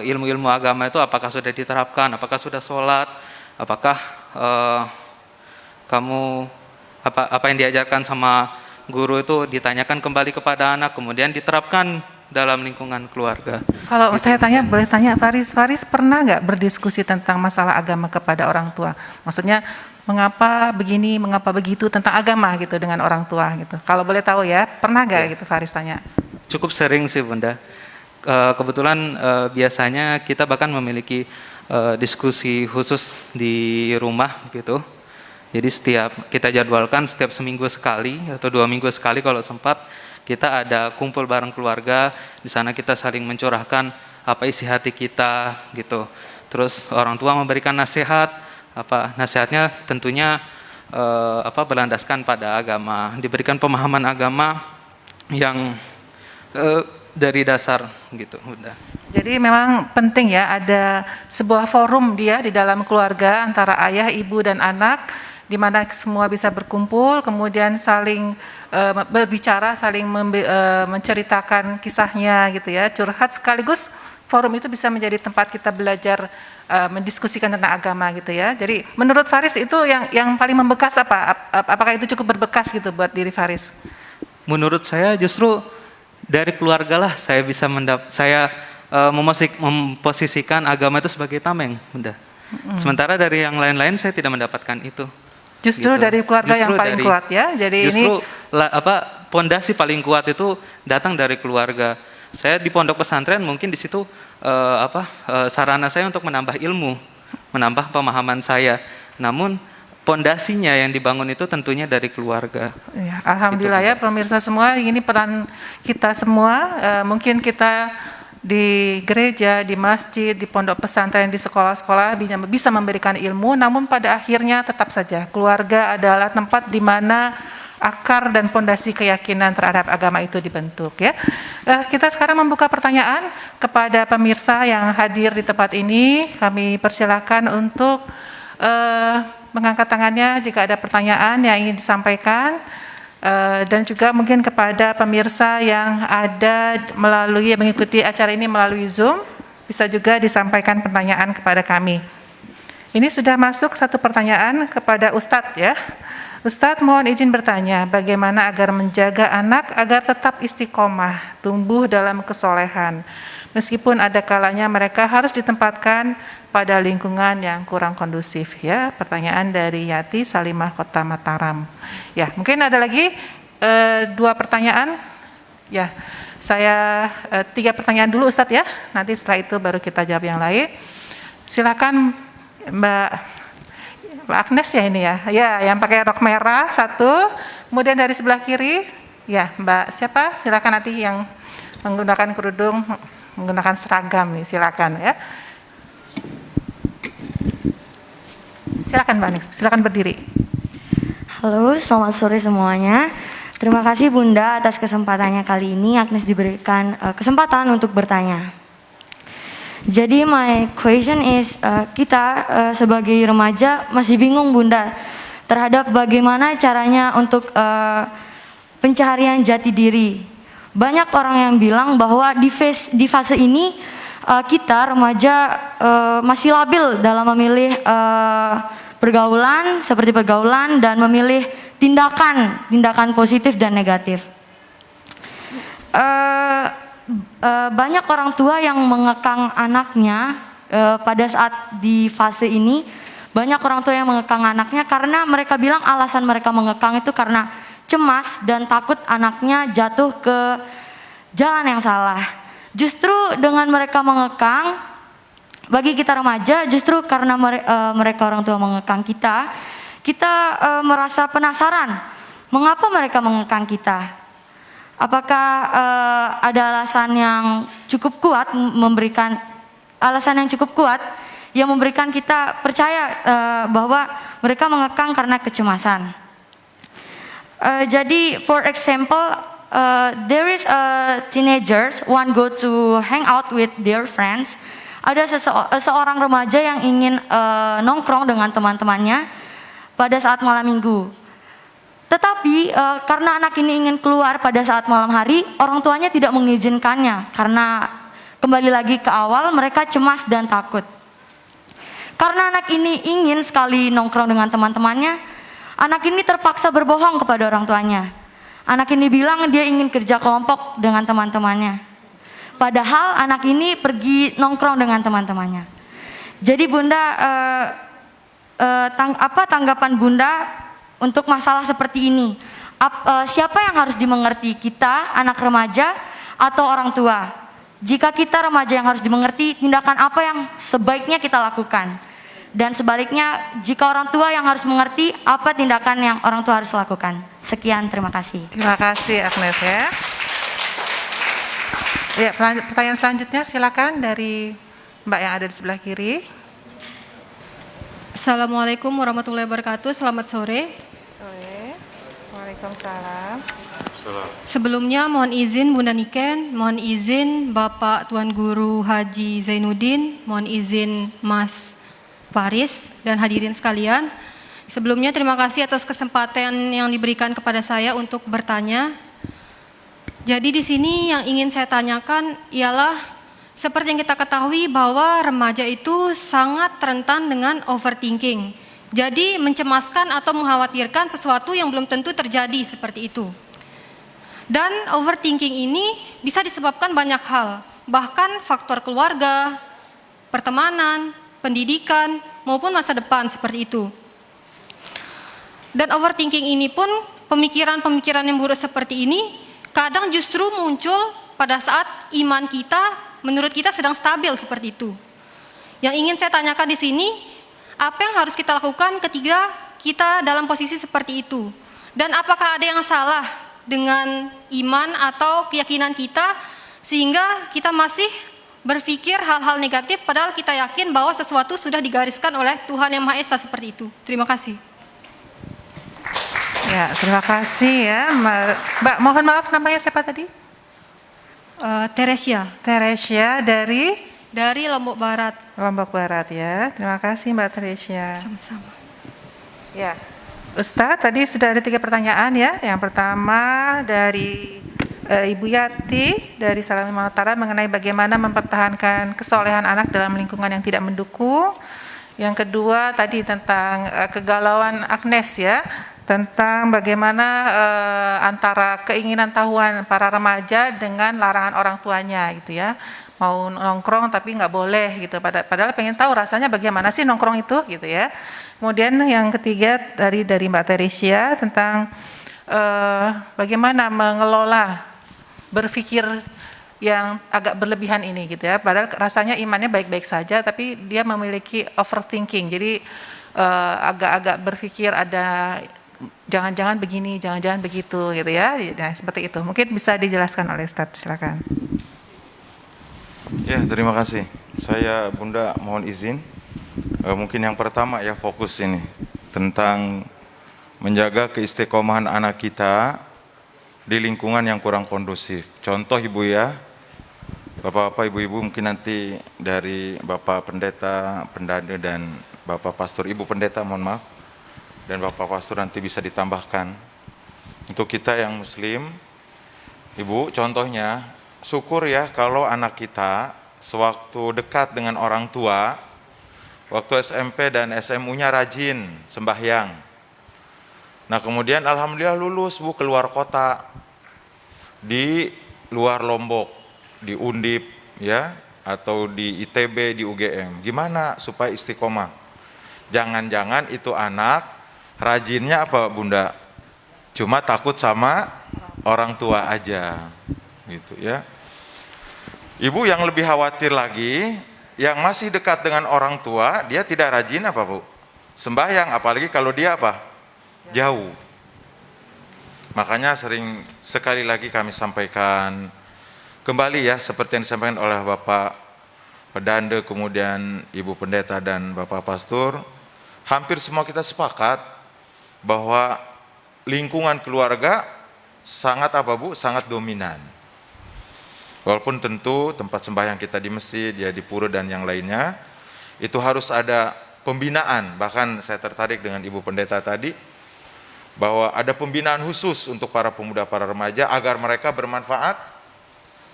ilmu-ilmu agama itu apakah sudah diterapkan, apakah sudah sholat, apakah kamu apa yang diajarkan sama guru itu ditanyakan kembali kepada anak, kemudian diterapkan dalam lingkungan keluarga. Kalau saya tanya, boleh tanya Faris pernah nggak berdiskusi tentang masalah agama kepada orang tua? Maksudnya mengapa begini, mengapa begitu tentang agama gitu dengan orang tua gitu. Kalau boleh tahu ya, pernah nggak gitu Faris tanya? Cukup sering sih Bunda. Kebetulan biasanya kita bahkan memiliki diskusi khusus di rumah gitu. Jadi kita jadwalkan setiap seminggu sekali atau 2 minggu sekali kalau sempat, kita ada kumpul bareng keluarga. Di sana kita saling mencurahkan apa isi hati kita gitu. Terus orang tua memberikan nasihat, nasihatnya tentunya berlandaskan pada agama, diberikan pemahaman agama yang dari dasar gitu, Bunda. Jadi memang penting ya ada sebuah forum dia di dalam keluarga antara ayah, ibu dan anak, di mana semua bisa berkumpul, kemudian saling berbicara, saling menceritakan kisahnya gitu ya, curhat, sekaligus forum itu bisa menjadi tempat kita belajar mendiskusikan tentang agama gitu ya. Jadi menurut Faris itu yang paling membekas apa? Apakah itu cukup berbekas gitu buat diri Faris? Menurut saya justru dari keluarga lah saya bisa memposisikan agama itu sebagai tameng, Bunda. Sementara dari yang lain-lain saya tidak mendapatkan itu. Justru gitu. Dari keluarga justru yang paling kuat ya. Jadi justru pondasi paling kuat itu datang dari keluarga. Saya di pondok pesantren mungkin di situ sarana saya untuk menambah ilmu, menambah pemahaman saya. Namun pondasinya yang dibangun itu tentunya dari keluarga. Ya, alhamdulillah gitu, ya pemirsa semua, ini peran kita semua. Mungkin kita di gereja, di masjid, di pondok pesantren, di sekolah-sekolah bisa memberikan ilmu, namun pada akhirnya tetap saja keluarga adalah tempat di mana akar dan pondasi keyakinan terhadap agama itu dibentuk ya. Kita sekarang membuka pertanyaan kepada pemirsa yang hadir di tempat ini. Kami persilakan untuk mengangkat tangannya jika ada pertanyaan yang ingin disampaikan. Dan juga mungkin kepada pemirsa yang ada mengikuti acara ini melalui Zoom, bisa juga disampaikan pertanyaan kepada kami. Ini sudah masuk satu pertanyaan kepada Ustadz ya. Ustadz mohon izin bertanya, bagaimana agar menjaga anak agar tetap istiqomah, tumbuh dalam kesolehan, meskipun ada kalanya mereka harus ditempatkan pada lingkungan yang kurang kondusif ya. Pertanyaan dari Yati Salimah Kota Mataram. Ya, mungkin ada lagi 2 pertanyaan. Ya, saya 3 pertanyaan dulu Ustadz ya. Nanti setelah itu baru kita jawab yang lain. Silakan Mbak Agnes ya ini ya. Ya, yang pakai rok merah 1. Kemudian dari sebelah kiri, ya Mbak siapa? Silakan nanti yang menggunakan kerudung, menggunakan seragam nih, silakan ya. Silakan Mbak Agnes, silakan berdiri. Halo, selamat sore semuanya. Terima kasih Bunda atas kesempatannya kali ini. Agnes diberikan kesempatan untuk bertanya. Jadi my question is, kita sebagai remaja masih bingung Bunda terhadap bagaimana caranya untuk pencaharian jati diri. Banyak orang yang bilang bahwa di fase ini kita remaja masih labil dalam memilih pergaulan, seperti pergaulan dan memilih tindakan positif dan negatif. Banyak orang tua yang mengekang anaknya pada saat di fase ini. Banyak orang tua yang mengekang anaknya karena mereka bilang alasan mereka mengekang itu karena cemas dan takut anaknya jatuh ke jalan yang salah. Justru dengan mereka mengekang, bagi kita remaja, justru karena mereka orang tua mengekang kita merasa penasaran mengapa mereka mengekang kita. Apakah ada alasan yang cukup kuat yang memberikan kita percaya bahwa mereka mengekang karena kecemasan. Jadi for example, there is a teenagers one go to hang out with their friends. Ada seorang remaja yang ingin nongkrong dengan teman-temannya pada saat malam minggu. Tetapi karena anak ini ingin keluar pada saat malam hari, orang tuanya tidak mengizinkannya karena kembali lagi ke awal mereka cemas dan takut. Karena anak ini ingin sekali nongkrong dengan teman-temannya, anak ini terpaksa berbohong kepada orang tuanya. Anak ini bilang dia ingin kerja kelompok dengan teman-temannya. Padahal anak ini pergi nongkrong dengan teman-temannya. Jadi Bunda, apa tanggapan Bunda untuk masalah seperti ini? Siapa yang harus dimengerti, kita anak remaja atau orang tua? Jika kita remaja yang harus dimengerti, tindakan apa yang sebaiknya kita lakukan? Dan sebaliknya, jika orang tua yang harus mengerti, apa tindakan yang orang tua harus lakukan? Sekian, terima kasih. Terima kasih Agnes ya. Ya, pertanyaan selanjutnya silakan dari Mbak yang ada di sebelah kiri. Assalamualaikum warahmatullahi wabarakatuh. Selamat sore. Sore. Waalaikumsalam. Sebelumnya mohon izin Bunda Niken, mohon izin Bapak Tuan Guru Haji Zainuddin, mohon izin Mas Faris dan hadirin sekalian. Sebelumnya terima kasih atas kesempatan yang diberikan kepada saya untuk bertanya. Jadi di sini yang ingin saya tanyakan ialah seperti yang kita ketahui bahwa remaja itu sangat rentan dengan overthinking. Jadi mencemaskan atau mengkhawatirkan sesuatu yang belum tentu terjadi seperti itu. Dan overthinking ini bisa disebabkan banyak hal, bahkan faktor keluarga, pertemanan, pendidikan, maupun masa depan seperti itu. Dan overthinking ini pun, pemikiran-pemikiran yang buruk seperti ini, kadang justru muncul pada saat iman kita, menurut kita sedang stabil seperti itu. Yang ingin saya tanyakan di sini, apa yang harus kita lakukan ketika kita dalam posisi seperti itu? Dan apakah ada yang salah dengan iman atau keyakinan kita sehingga kita masih berpikir hal-hal negatif padahal kita yakin bahwa sesuatu sudah digariskan oleh Tuhan Yang Maha Esa seperti itu. Terima kasih. Ya, terima kasih ya Mbak. Mohon maaf namanya siapa tadi? Teresia. Teresia dari Lombok Barat. Lombok Barat ya. Terima kasih Mbak Teresia. Sama-sama. Ya. Ustadz, tadi sudah ada 3 pertanyaan ya. Yang pertama dari Ibu Yati dari Salimah Utara mengenai bagaimana mempertahankan kesolehan anak dalam lingkungan yang tidak mendukung. Yang kedua tadi tentang kegalauan Agnes ya, tentang bagaimana antara keinginan tahuan para remaja dengan larangan orang tuanya gitu ya. Mau nongkrong tapi nggak boleh gitu, padahal pengen tahu rasanya bagaimana sih nongkrong itu gitu ya. Kemudian yang ketiga dari Mbak Teresia tentang bagaimana mengelola berpikir yang agak berlebihan ini gitu ya. Padahal rasanya imannya baik-baik saja, tapi dia memiliki overthinking. Jadi agak-agak berpikir ada jangan-jangan begini, jangan-jangan begitu gitu ya. Nah, seperti itu. Mungkin bisa dijelaskan oleh Ustadz, silakan. Ya, terima kasih. Saya Bunda mohon izin. Mungkin yang pertama ya fokus ini tentang menjaga keistiqomahan anak kita di lingkungan yang kurang kondusif. Contoh Ibu ya, Bapak-bapak, Ibu-ibu mungkin nanti dari Bapak Pendeta, Pendada dan Bapak Pastor, Ibu Pendeta mohon maaf, dan Bapak Pastor nanti bisa ditambahkan. Untuk kita yang Muslim, Ibu, contohnya syukur ya kalau anak kita sewaktu dekat dengan orang tua, waktu SMP dan SMU-nya rajin sembahyang. Nah kemudian alhamdulillah lulus Bu keluar kota, di luar Lombok, di Undip ya, atau di ITB, di UGM. Gimana supaya istiqomah? Jangan-jangan itu anak rajinnya apa Bunda? Cuma takut sama orang tua aja. Gitu ya. Ibu yang lebih khawatir lagi, yang masih dekat dengan orang tua, dia tidak rajin apa Bu? Sembahyang, apalagi kalau dia apa? Jauh. Makanya sering sekali lagi kami sampaikan kembali ya, seperti yang disampaikan oleh Bapak Pedanda, kemudian Ibu Pendeta dan Bapak Pastor, hampir semua kita sepakat bahwa lingkungan keluarga sangat apa Bu? Sangat dominan. Walaupun tentu tempat sembahyang kita di masjid, ya di pura dan yang lainnya, itu harus ada pembinaan. Bahkan saya tertarik dengan Ibu Pendeta tadi, bahwa ada pembinaan khusus untuk para pemuda, para remaja, agar mereka bermanfaat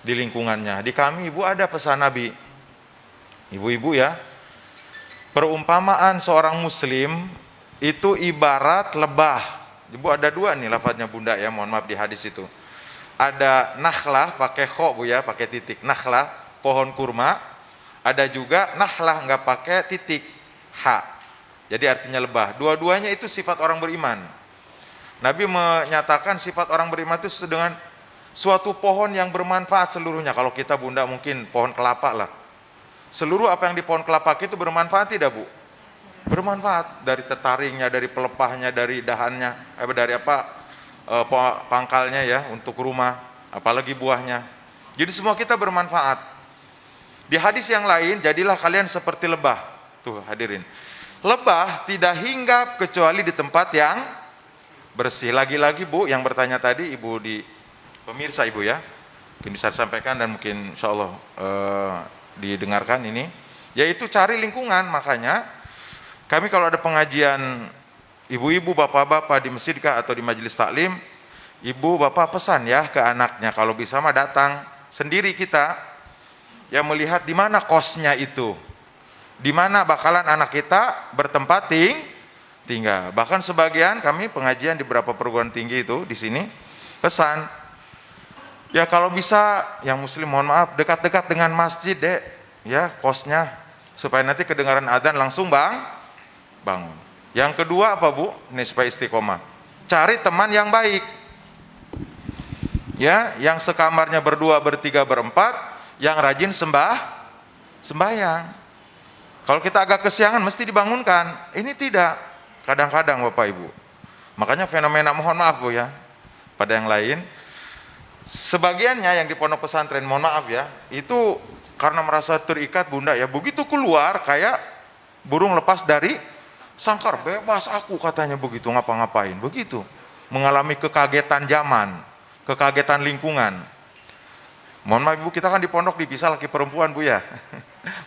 di lingkungannya. Di kami Ibu ada pesan Nabi, Ibu-ibu ya, perumpamaan seorang Muslim itu ibarat lebah. Ibu ada dua nih lafadznya Bunda ya, mohon maaf di hadis itu. Ada nakhlah pakai kho Bu ya, pakai titik, nakhlah pohon kurma. Ada juga nakhlah nggak pakai titik, ha. Jadi artinya lebah. Dua-duanya itu sifat orang beriman. Nabi menyatakan sifat orang beriman itu dengan suatu pohon yang bermanfaat seluruhnya. Kalau kita Bunda mungkin pohon kelapa lah. Seluruh apa yang di pohon kelapa itu bermanfaat tidak Bu? Bermanfaat, dari tetaringnya, dari pelepahnya, dari dahannya, dari apa? Pangkalnya ya untuk rumah, apalagi buahnya. Jadi semua kita bermanfaat. Di hadis yang lain, jadilah kalian seperti lebah. Tuh hadirin, lebah tidak hinggap kecuali di tempat yang bersih. Lagi-lagi Bu yang bertanya tadi, Ibu di pemirsa Ibu ya, mungkin bisa disampaikan dan mungkin insya Allah didengarkan ini, yaitu cari lingkungan. Makanya kami kalau ada pengajian ibu-ibu, bapak-bapak di masjid kah atau di majelis taklim, ibu bapak pesan ya ke anaknya, kalau bisa mah datang sendiri kita, ya melihat di mana kosnya itu, di mana bakalan anak kita bertempat tinggal. Bahkan sebagian kami pengajian di beberapa perguruan tinggi itu di sini pesan, ya kalau bisa yang Muslim mohon maaf dekat-dekat dengan masjid deh, ya kosnya, supaya nanti kedengaran adzan langsung bangun. Yang kedua apa Bu? Ini supaya istiqomah. Cari teman yang baik. Ya, yang sekamarnya berdua, bertiga, berempat, yang rajin sembahyang. Kalau kita agak kesiangan mesti dibangunkan. Ini tidak. Kadang-kadang Bapak Ibu. Makanya fenomena, mohon maaf Bu ya, pada yang lain, sebagiannya yang di pondok pesantren, mohon maaf ya, itu karena merasa terikat Bunda ya, begitu keluar kayak burung lepas dari sangkar, bebas aku katanya begitu, ngapa-ngapain begitu, mengalami kekagetan zaman, kekagetan lingkungan. Mohon maaf Ibu, kita kan di pondok dipisah laki perempuan Bu ya.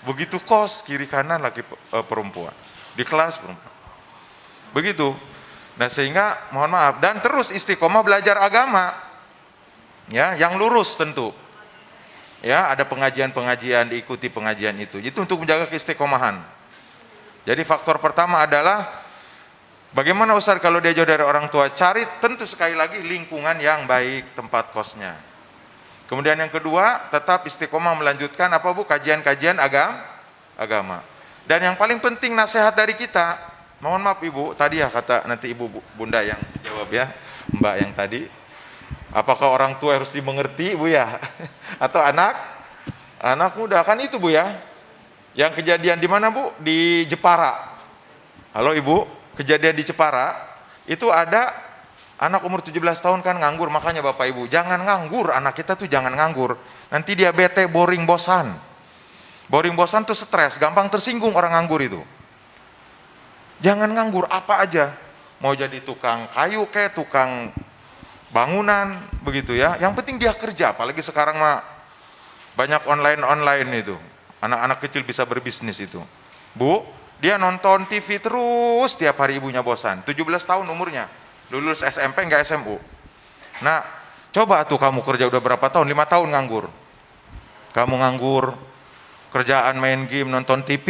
Begitu kos kiri kanan laki perempuan, di kelas perempuan. Begitu. Nah sehingga mohon maaf, dan terus istiqomah belajar agama. Ya, yang lurus tentu. Ya, ada pengajian-pengajian, diikuti pengajian itu. Itu untuk menjaga keistiqomahan. Jadi faktor pertama adalah bagaimana Ustaz kalau dia jauh dari orang tua? Cari tentu sekali lagi lingkungan yang baik, tempat kosnya. Kemudian yang kedua, tetap istiqomah melanjutkan apa Bu? Kajian-kajian agama. Dan yang paling penting nasihat dari kita, mohon maaf Ibu, tadi ya kata nanti Ibu Bunda yang jawab ya, Mbak yang tadi. Apakah orang tua harus dimengerti Bu ya? Atau anak muda, kan itu Bu ya. Yang kejadian di mana Bu? Di Jepara. Halo Ibu, kejadian di Jepara, itu ada anak umur 17 tahun kan nganggur, makanya Bapak Ibu, jangan nganggur, anak kita tuh jangan nganggur. Nanti dia bete, boring, bosan. Boring, bosan tuh stres, gampang tersinggung orang nganggur itu. Jangan nganggur, apa aja. Mau jadi tukang kayu kayak tukang bangunan, begitu ya. Yang penting dia kerja, apalagi sekarang mah banyak online itu. Anak-anak kecil bisa berbisnis itu. Bu, dia nonton TV terus, tiap hari ibunya bosan. 17 tahun umurnya. Lulus SMP enggak SMU. Nah, coba tuh kamu kerja udah berapa tahun? 5 tahun nganggur. Kamu nganggur, kerjaan main game, nonton TV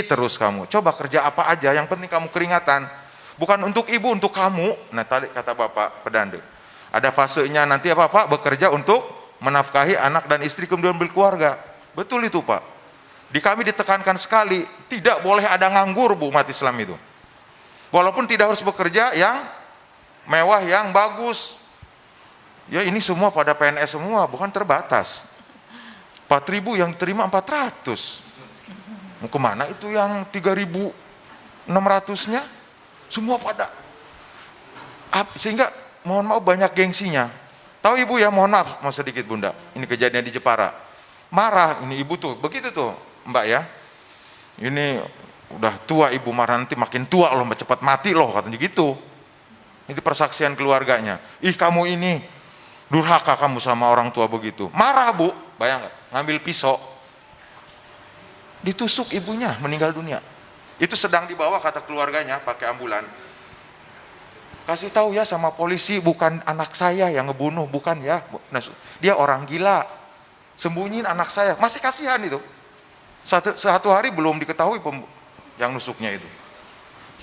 terus kamu. Coba kerja apa aja, yang penting kamu keringatan. Bukan untuk ibu, untuk kamu. Nah, tadi kata Bapak Pedande. Ada fasenya nanti Bapak bekerja untuk menafkahi anak dan istri kemudian berkeluarga. Betul itu Pak. Di kami ditekankan sekali, tidak boleh ada nganggur Bu, umat Islam itu. Walaupun tidak harus bekerja yang mewah, yang bagus. Ya ini semua pada PNS semua, bukan terbatas. 4.000 yang terima 400. Mau kemana itu yang 3.600-nya? Semua pada. Sehingga mohon maaf banyak gengsinya. Tahu Ibu ya, mohon maaf mau sedikit Bunda. Ini kejadian di Jepara. Marah ini Ibu tuh, begitu tuh Mbak ya. Ini udah tua Ibu marah, nanti makin tua loh, cepat mati loh, katanya gitu. Ini persaksian keluarganya. Ih kamu ini durhaka kamu sama orang tua begitu. Marah Bu, bayangkan, ngambil pisau, ditusuk ibunya, meninggal dunia. Itu sedang dibawa kata keluarganya pakai ambulan. Kasih tahu ya sama polisi, bukan anak saya yang ngebunuh, bukan ya. Dia orang gila, sembunyiin anak saya. Masih kasihan itu. Satu hari belum diketahui yang nusuknya itu.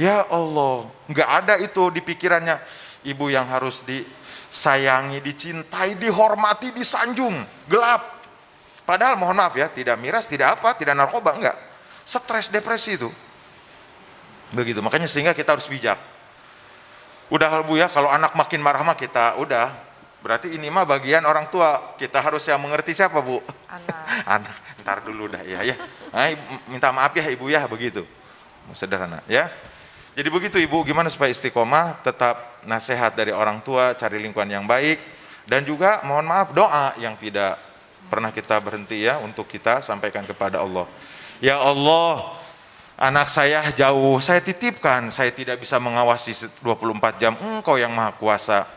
Ya Allah, nggak ada itu di pikirannya. Ibu yang harus disayangi, dicintai, dihormati, disanjung, gelap. Padahal mohon maaf ya, tidak miras, tidak apa, tidak narkoba, enggak. Stres, depresi itu. Begitu, makanya sehingga kita harus bijak. Udah Bu ya, kalau anak makin marah mah kita udah. Berarti ini mah bagian orang tua. Kita harus yang mengerti siapa Bu? Anak. Ntar dulu dah ya. Minta maaf ya Ibu ya, begitu. Sederhana ya. Jadi begitu Ibu, gimana supaya istiqomah, tetap nasihat dari orang tua, cari lingkungan yang baik, dan juga mohon maaf doa yang tidak pernah kita berhenti ya untuk kita sampaikan kepada Allah. Ya Allah, anak saya jauh, saya titipkan, saya tidak bisa mengawasi 24 jam, Engkau yang Maha Kuasa.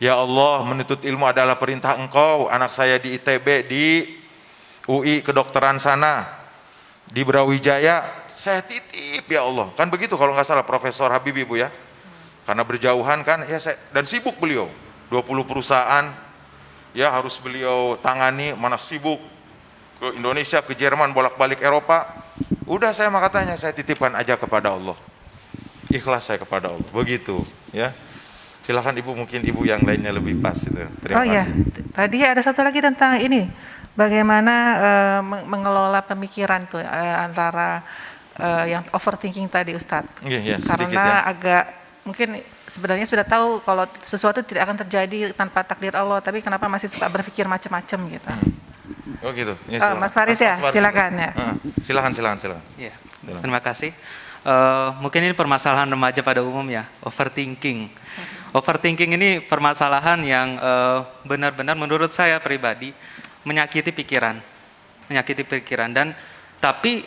Ya Allah, menuntut ilmu adalah perintah Engkau, anak saya di ITB, di UI kedokteran sana, di Brawijaya, saya titip ya Allah. Kan begitu kalau nggak salah Profesor Habibie Bu ya. Karena berjauhan kan ya dan sibuk beliau. 20 perusahaan ya harus beliau tangani, mana sibuk ke Indonesia, ke Jerman, bolak-balik Eropa. Udah saya makanya saya titipkan aja kepada Allah. Ikhlas saya kepada Allah. Begitu ya. Silakan Ibu, mungkin Ibu yang lainnya lebih pas itu. Terima kasih. Ya, tadi ada satu lagi tentang ini. Bagaimana mengelola pemikiran tuh antara yang overthinking tadi Ustadz. Karena ya. Agak mungkin sebenarnya sudah tahu kalau sesuatu tidak akan terjadi tanpa takdir Allah, tapi kenapa masih suka berpikir macam-macam gitu. Oh gitu. Ya, Mas Faris ya, silakan ya. Silakan. Ya, terima kasih. Mungkin ini permasalahan remaja pada umumnya, overthinking. Overthinking ini permasalahan yang benar-benar menurut saya pribadi menyakiti pikiran, dan tapi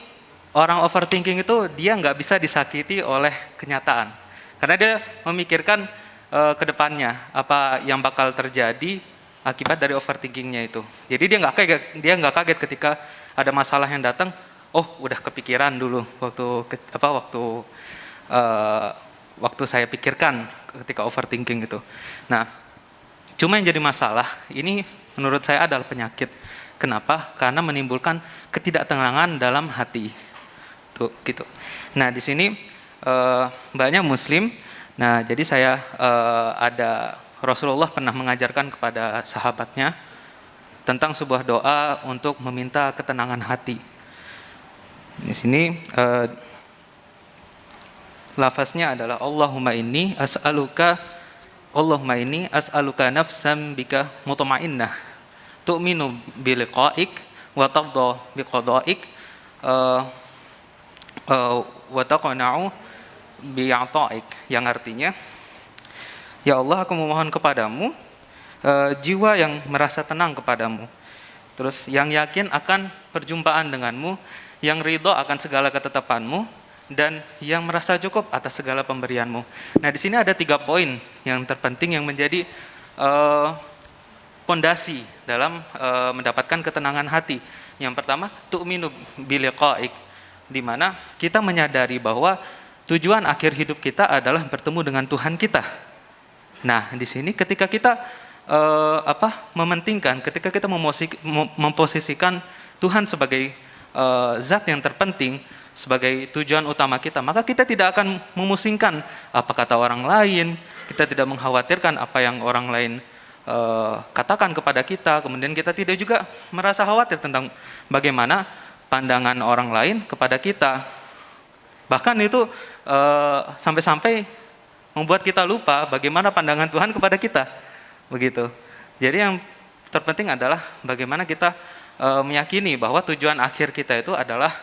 orang overthinking itu dia nggak bisa disakiti oleh kenyataan, karena dia memikirkan ke depannya apa yang bakal terjadi akibat dari overthinkingnya itu. Jadi dia nggak kaget ketika ada masalah yang datang. Oh, udah kepikiran dulu waktu saya pikirkan ketika overthinking itu. Nah, cuma yang jadi masalah ini menurut saya adalah penyakit. Kenapa? Karena menimbulkan ketidaktenangan dalam hati. Tuh, gitu. Nah, di sini mbaknya Muslim. Nah, jadi saya ada Rasulullah pernah mengajarkan kepada sahabatnya tentang sebuah doa untuk meminta ketenangan hati. Di sini lafaznya adalah Allahumma inni as'aluka nafsan bika mutmainnah tu'minu biliqa'ik wa tardha biqada'ik wa taqna'u bi'ata'ik, yang artinya, ya Allah, aku memohon kepadamu jiwa yang merasa tenang kepadamu, terus yang yakin akan perjumpaan denganmu, yang ridho akan segala ketetapanmu, dan yang merasa cukup atas segala pemberianmu. Nah, di sini ada 3 poin yang terpenting yang menjadi pondasi dalam mendapatkan ketenangan hati. Yang pertama, tu'minu biliqa'ik, di mana kita menyadari bahwa tujuan akhir hidup kita adalah bertemu dengan Tuhan kita. Nah, di sini ketika kita mementingkan, ketika kita memposisikan Tuhan sebagai zat yang terpenting, sebagai tujuan utama kita, maka kita tidak akan memusingkan apa kata orang lain, kita tidak mengkhawatirkan apa yang orang lain katakan kepada kita, kemudian kita tidak juga merasa khawatir tentang bagaimana pandangan orang lain kepada kita. Bahkan itu sampai-sampai membuat kita lupa bagaimana pandangan Tuhan kepada kita. Begitu. Jadi yang terpenting adalah bagaimana kita meyakini bahwa tujuan akhir kita itu adalah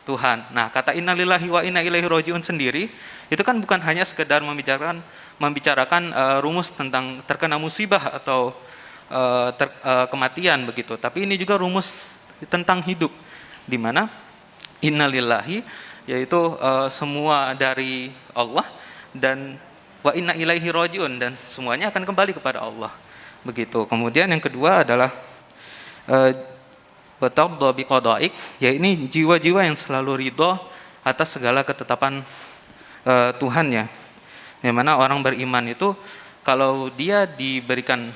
Tuhan. Nah, kata innalillahi wa inna ilaihi rajiun sendiri itu kan bukan hanya sekedar membicarakan rumus tentang terkena musibah atau kematian begitu, tapi ini juga rumus tentang hidup, di mana innalillahi yaitu semua dari Allah, dan wa inna ilaihi rajiun, dan semuanya akan kembali kepada Allah. Begitu. Kemudian yang kedua adalah Watardha biqada'ik, ya ini jiwa-jiwa yang selalu ridho atas segala ketetapan Tuhannya. Yang mana orang beriman itu kalau dia diberikan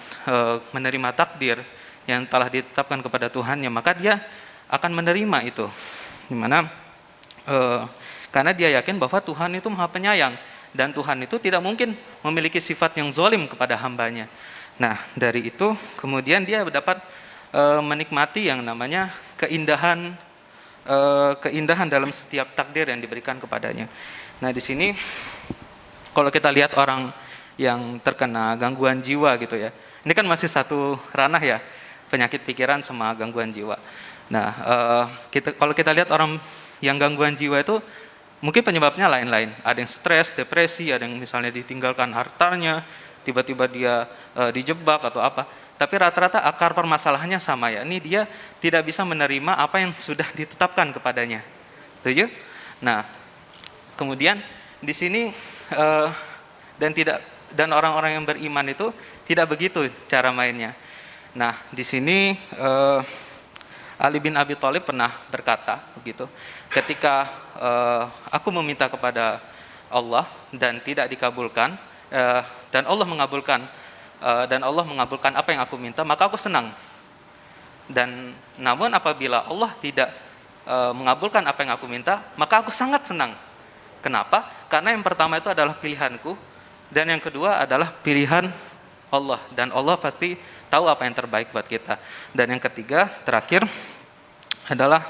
menerima takdir yang telah ditetapkan kepada Tuhannya, maka dia akan menerima itu. Di mana karena dia yakin bahwa Tuhan itu Maha Penyayang dan Tuhan itu tidak mungkin memiliki sifat yang zalim kepada hambanya. Nah, dari itu kemudian dia dapat menikmati yang namanya keindahan dalam setiap takdir yang diberikan kepadanya. Nah, di sini kalau kita lihat orang yang terkena gangguan jiwa gitu ya, ini kan masih satu ranah ya, penyakit pikiran sama gangguan jiwa. Nah, kalau kita lihat orang yang gangguan jiwa itu mungkin penyebabnya lain-lain. Ada yang stres, depresi, ada yang misalnya ditinggalkan hartanya, tiba-tiba dia dijebak atau apa. Tapi rata-rata akar permasalahannya sama, ya. Ini dia tidak bisa menerima apa yang sudah ditetapkan kepadanya. Setuju? Nah, kemudian di sini dan orang-orang yang beriman itu tidak begitu cara mainnya. Nah, di sini Ali bin Abi Thalib pernah berkata begitu, ketika aku meminta kepada Allah dan tidak dikabulkan, dan Allah mengabulkan apa yang aku minta, maka aku senang. Dan namun apabila Allah tidak mengabulkan apa yang aku minta, maka aku sangat senang. Kenapa? Karena yang pertama itu adalah pilihanku, dan yang kedua adalah pilihan Allah, dan Allah pasti tahu apa yang terbaik buat kita. Dan yang ketiga, terakhir adalah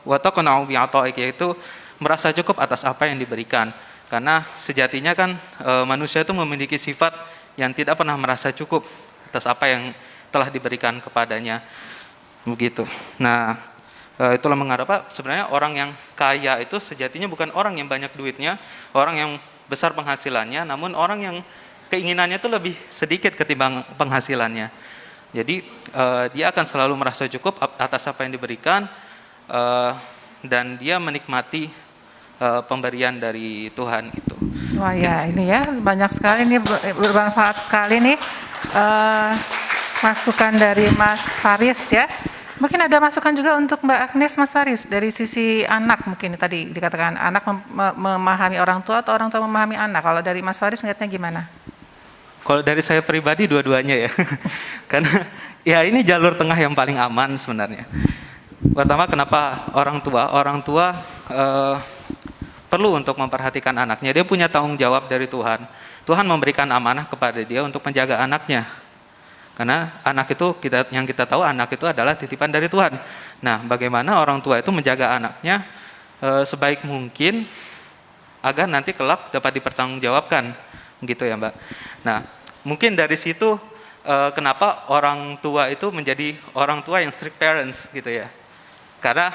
wa taqna'u bi'ata'ik, yaitu merasa cukup atas apa yang diberikan. Karena sejatinya kan manusia itu memiliki sifat yang tidak pernah merasa cukup atas apa yang telah diberikan kepadanya. Begitu. Nah, itulah mengapa sebenarnya orang yang kaya itu sejatinya bukan orang yang banyak duitnya, orang yang besar penghasilannya, namun orang yang keinginannya itu lebih sedikit ketimbang penghasilannya. Jadi dia akan selalu merasa cukup atas apa yang diberikan, dan dia menikmati pemberian dari Tuhan itu. Wah ya, ini ya banyak sekali, ini bermanfaat sekali nih masukan dari Mas Faris ya. Mungkin ada masukan juga untuk Mbak Agnes, Mas Faris, dari sisi anak. Mungkin tadi dikatakan anak memahami orang tua atau orang tua memahami anak. Kalau dari Mas Faris ngeliatnya gimana? Kalau dari saya pribadi dua-duanya ya. Karena ya ini jalur tengah yang paling aman sebenarnya. Pertama, kenapa orang tua? Orang tua perlu untuk memperhatikan anaknya. Dia punya tanggung jawab dari Tuhan. Tuhan memberikan amanah kepada dia untuk menjaga anaknya. Karena anak itu yang kita tahu anak itu adalah titipan dari Tuhan. Nah, bagaimana orang tua itu menjaga anaknya sebaik mungkin agar nanti kelak dapat dipertanggungjawabkan, gitu ya Mbak. Nah, mungkin dari situ kenapa orang tua itu menjadi orang tua yang strict parents, gitu ya. Karena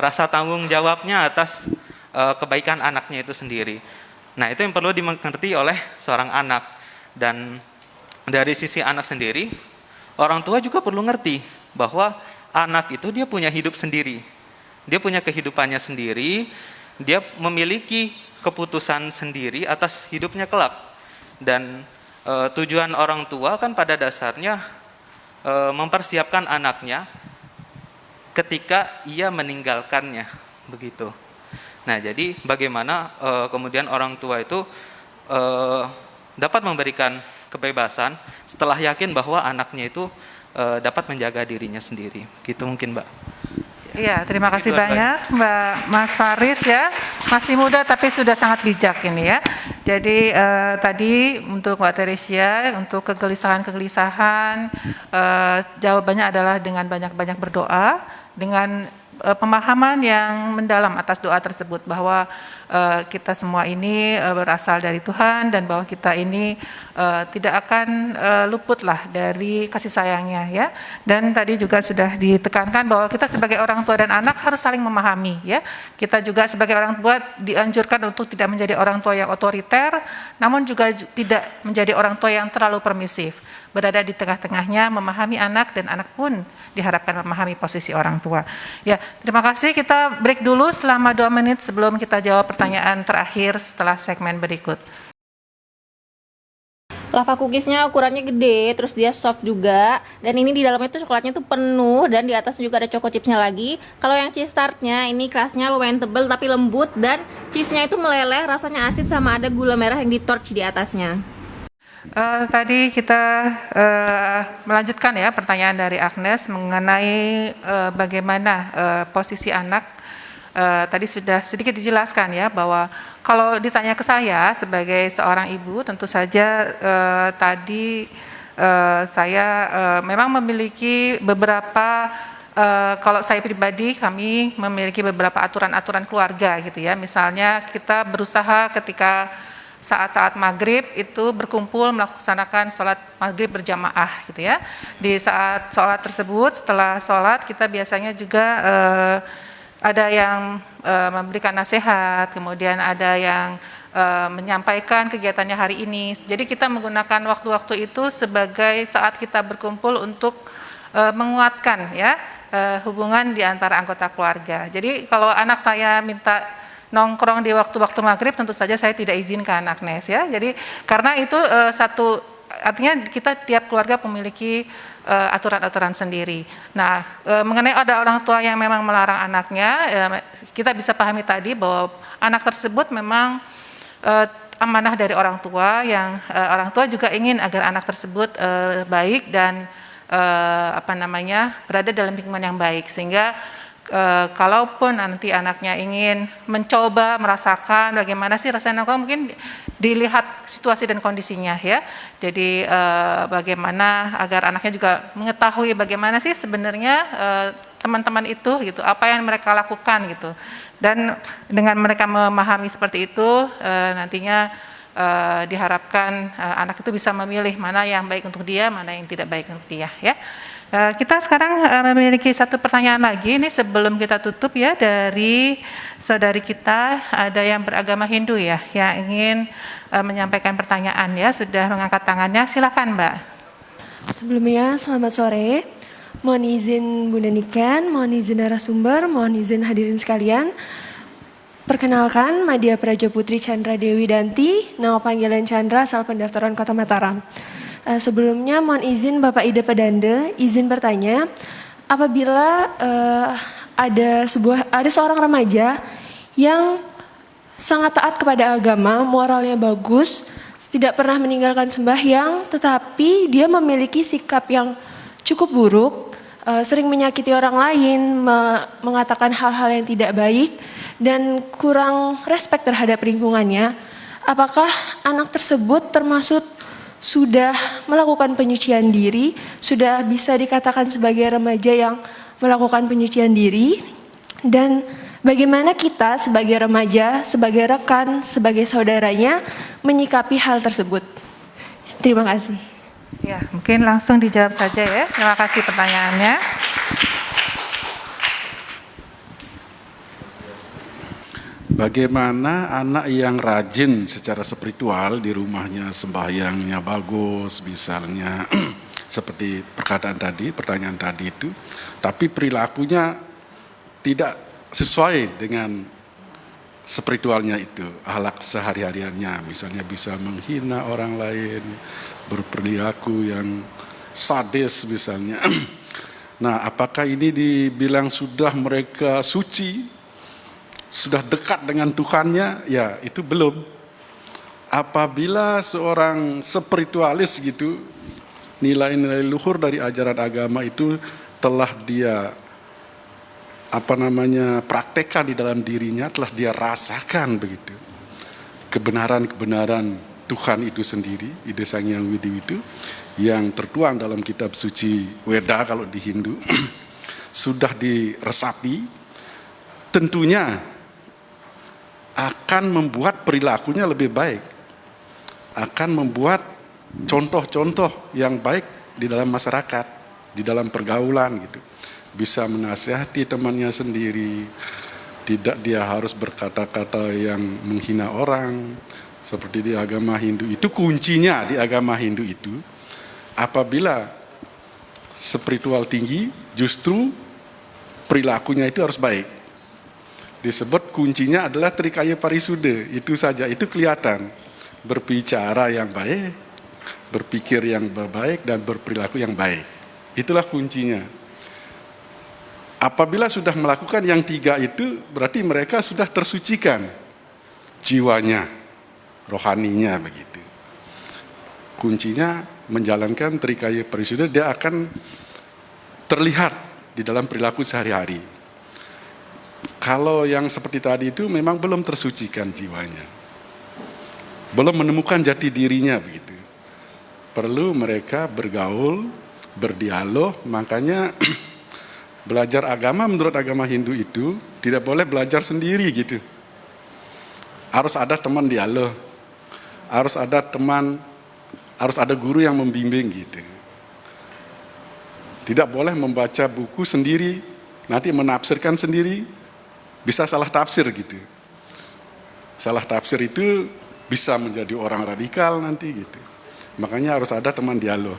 rasa tanggung jawabnya atas kebaikan anaknya itu sendiri. Nah, itu yang perlu dimengerti oleh seorang anak. Dan dari sisi anak sendiri, orang tua juga perlu ngerti bahwa anak itu dia punya hidup sendiri. Dia punya kehidupannya sendiri, dia memiliki keputusan sendiri atas hidupnya kelak. Dan tujuan orang tua kan pada dasarnya mempersiapkan anaknya ketika ia meninggalkannya, begitu. Nah, jadi bagaimana kemudian orang tua itu dapat memberikan kebebasan setelah yakin bahwa anaknya itu dapat menjaga dirinya sendiri. Gitu mungkin, Mbak. Iya, terima kasih banyak Mbak Mas Faris ya. Masih muda tapi sudah sangat bijak ini ya. Jadi tadi untuk Mbak Teresia, untuk kegelisahan-kegelisahan, jawabannya adalah dengan banyak-banyak berdoa, dengan pemahaman yang mendalam atas doa tersebut bahwa kita semua ini berasal dari Tuhan dan bahwa kita ini tidak akan luputlah dari kasih sayangnya ya. Dan tadi juga sudah ditekankan bahwa kita sebagai orang tua dan anak harus saling memahami ya. Kita juga sebagai orang tua dianjurkan untuk tidak menjadi orang tua yang otoriter, namun juga tidak menjadi orang tua yang terlalu permisif. Berada di tengah-tengahnya, memahami anak, dan anak pun diharapkan memahami posisi orang tua. Ya, terima kasih. Kita break dulu selama 2 menit sebelum kita jawab pertanyaan terakhir setelah segmen berikut. Lava cookiesnya ukurannya gede, terus dia soft juga, dan ini di dalamnya tuh coklatnya tuh penuh, dan di atas juga ada choco chipsnya lagi. Kalau yang cheese tartnya ini kerasnya lumayan tebel tapi lembut, dan cheese-nya itu meleleh, rasanya asin sama ada gula merah yang di-torch di atasnya. Tadi kita melanjutkan ya pertanyaan dari Agnes mengenai bagaimana posisi anak. Tadi sudah sedikit dijelaskan ya bahwa kalau ditanya ke saya sebagai seorang ibu, tentu saja tadi saya memang memiliki beberapa, kalau saya pribadi kami memiliki beberapa aturan-aturan keluarga gitu ya. Misalnya kita berusaha ketika saat-saat maghrib itu berkumpul melaksanakan sholat maghrib berjamaah gitu ya. Di saat sholat tersebut, setelah sholat kita biasanya juga ada yang memberikan nasihat, kemudian ada yang menyampaikan kegiatannya hari ini. Jadi kita menggunakan waktu-waktu itu sebagai saat kita berkumpul untuk menguatkan ya hubungan di antara anggota keluarga. Jadi kalau anak saya minta nongkrong di waktu-waktu maghrib, tentu saja saya tidak izinkan, Agnes ya. Jadi karena itu artinya kita tiap keluarga memiliki aturan-aturan sendiri. Nah, mengenai ada orang tua yang memang melarang anaknya, kita bisa pahami tadi bahwa anak tersebut memang amanah dari orang tua yang orang tua juga ingin agar anak tersebut baik dan berada dalam lingkungan yang baik, sehingga kalaupun nanti anaknya ingin mencoba merasakan bagaimana sih rasanya nongkrong, mungkin dilihat situasi dan kondisinya ya. Jadi bagaimana agar anaknya juga mengetahui bagaimana sih sebenarnya teman-teman itu gitu, apa yang mereka lakukan gitu. Dan dengan mereka memahami seperti itu, nantinya diharapkan anak itu bisa memilih mana yang baik untuk dia, mana yang tidak baik untuk dia ya. Kita sekarang memiliki satu pertanyaan lagi, ini sebelum kita tutup ya, dari saudari kita, ada yang beragama Hindu ya, yang ingin menyampaikan pertanyaan ya, sudah mengangkat tangannya, silakan Mbak. Sebelumnya selamat sore, mohon izin Bunda Niken, mohon izin narasumber, mohon izin hadirin sekalian. Perkenalkan, Madya Prajaputri Chandra Dewi Danti, nama panggilan Chandra, asal pendaftaran Kota Mataram. Sebelumnya mohon izin Bapak Ida Pedande, izin bertanya, apabila ada seorang remaja yang sangat taat kepada agama, moralnya bagus, tidak pernah meninggalkan sembahyang, tetapi dia memiliki sikap yang cukup buruk, sering menyakiti orang lain, mengatakan hal-hal yang tidak baik, dan kurang respek terhadap lingkungannya, apakah anak tersebut termasuk sudah melakukan penyucian diri, sudah bisa dikatakan sebagai remaja yang melakukan penyucian diri, dan bagaimana kita sebagai remaja, sebagai rekan, sebagai saudaranya menyikapi hal tersebut? Terima kasih. Ya, mungkin langsung dijawab saja ya. Terima kasih pertanyaannya. Bagaimana anak yang rajin secara spiritual di rumahnya, sembahyangnya bagus misalnya, seperti pertanyaan tadi itu, tapi perilakunya tidak sesuai dengan spiritualnya itu, akhlak sehari-hariannya, misalnya bisa menghina orang lain, berperilaku yang sadis misalnya. Nah, apakah ini dibilang sudah mereka suci, sudah dekat dengan Tuhannya? Ya, itu belum. Apabila seorang spiritualis gitu, nilai-nilai luhur dari ajaran agama itu telah dia praktekkan di dalam dirinya, telah dia rasakan begitu. Kebenaran-kebenaran Tuhan itu sendiri, Ida Sang Hyang Widi Widi, yang tertuang dalam kitab suci Weda kalau di Hindu, sudah diresapi, tentunya akan membuat perilakunya lebih baik, akan membuat contoh-contoh yang baik di dalam masyarakat, di dalam pergaulan gitu. Bisa menasihati temannya sendiri, tidak dia harus berkata-kata yang menghina orang, seperti di agama Hindu itu. Kuncinya di agama Hindu itu, apabila spiritual tinggi, justru perilakunya itu harus baik. Disebut kuncinya adalah Trikaya Parisuddha, itu saja, itu kelihatan. Berbicara yang baik, berpikir yang baik, dan berperilaku yang baik. Itulah kuncinya. Apabila sudah melakukan yang tiga itu, berarti mereka sudah tersucikan jiwanya, rohaninya begitu. Kuncinya menjalankan Trikaya Parisuddha, dia akan terlihat di dalam perilaku sehari-hari. Kalau yang seperti tadi itu memang belum tersucikan jiwanya, belum menemukan jati dirinya begitu. Perlu mereka bergaul, berdialog, makanya belajar agama menurut agama Hindu itu tidak boleh belajar sendiri gitu. Harus ada teman dialog, harus ada guru yang membimbing gitu. Tidak boleh membaca buku sendiri, nanti menafsirkan sendiri, bisa salah tafsir gitu. Salah tafsir itu bisa menjadi orang radikal nanti gitu. Makanya harus ada teman dialog,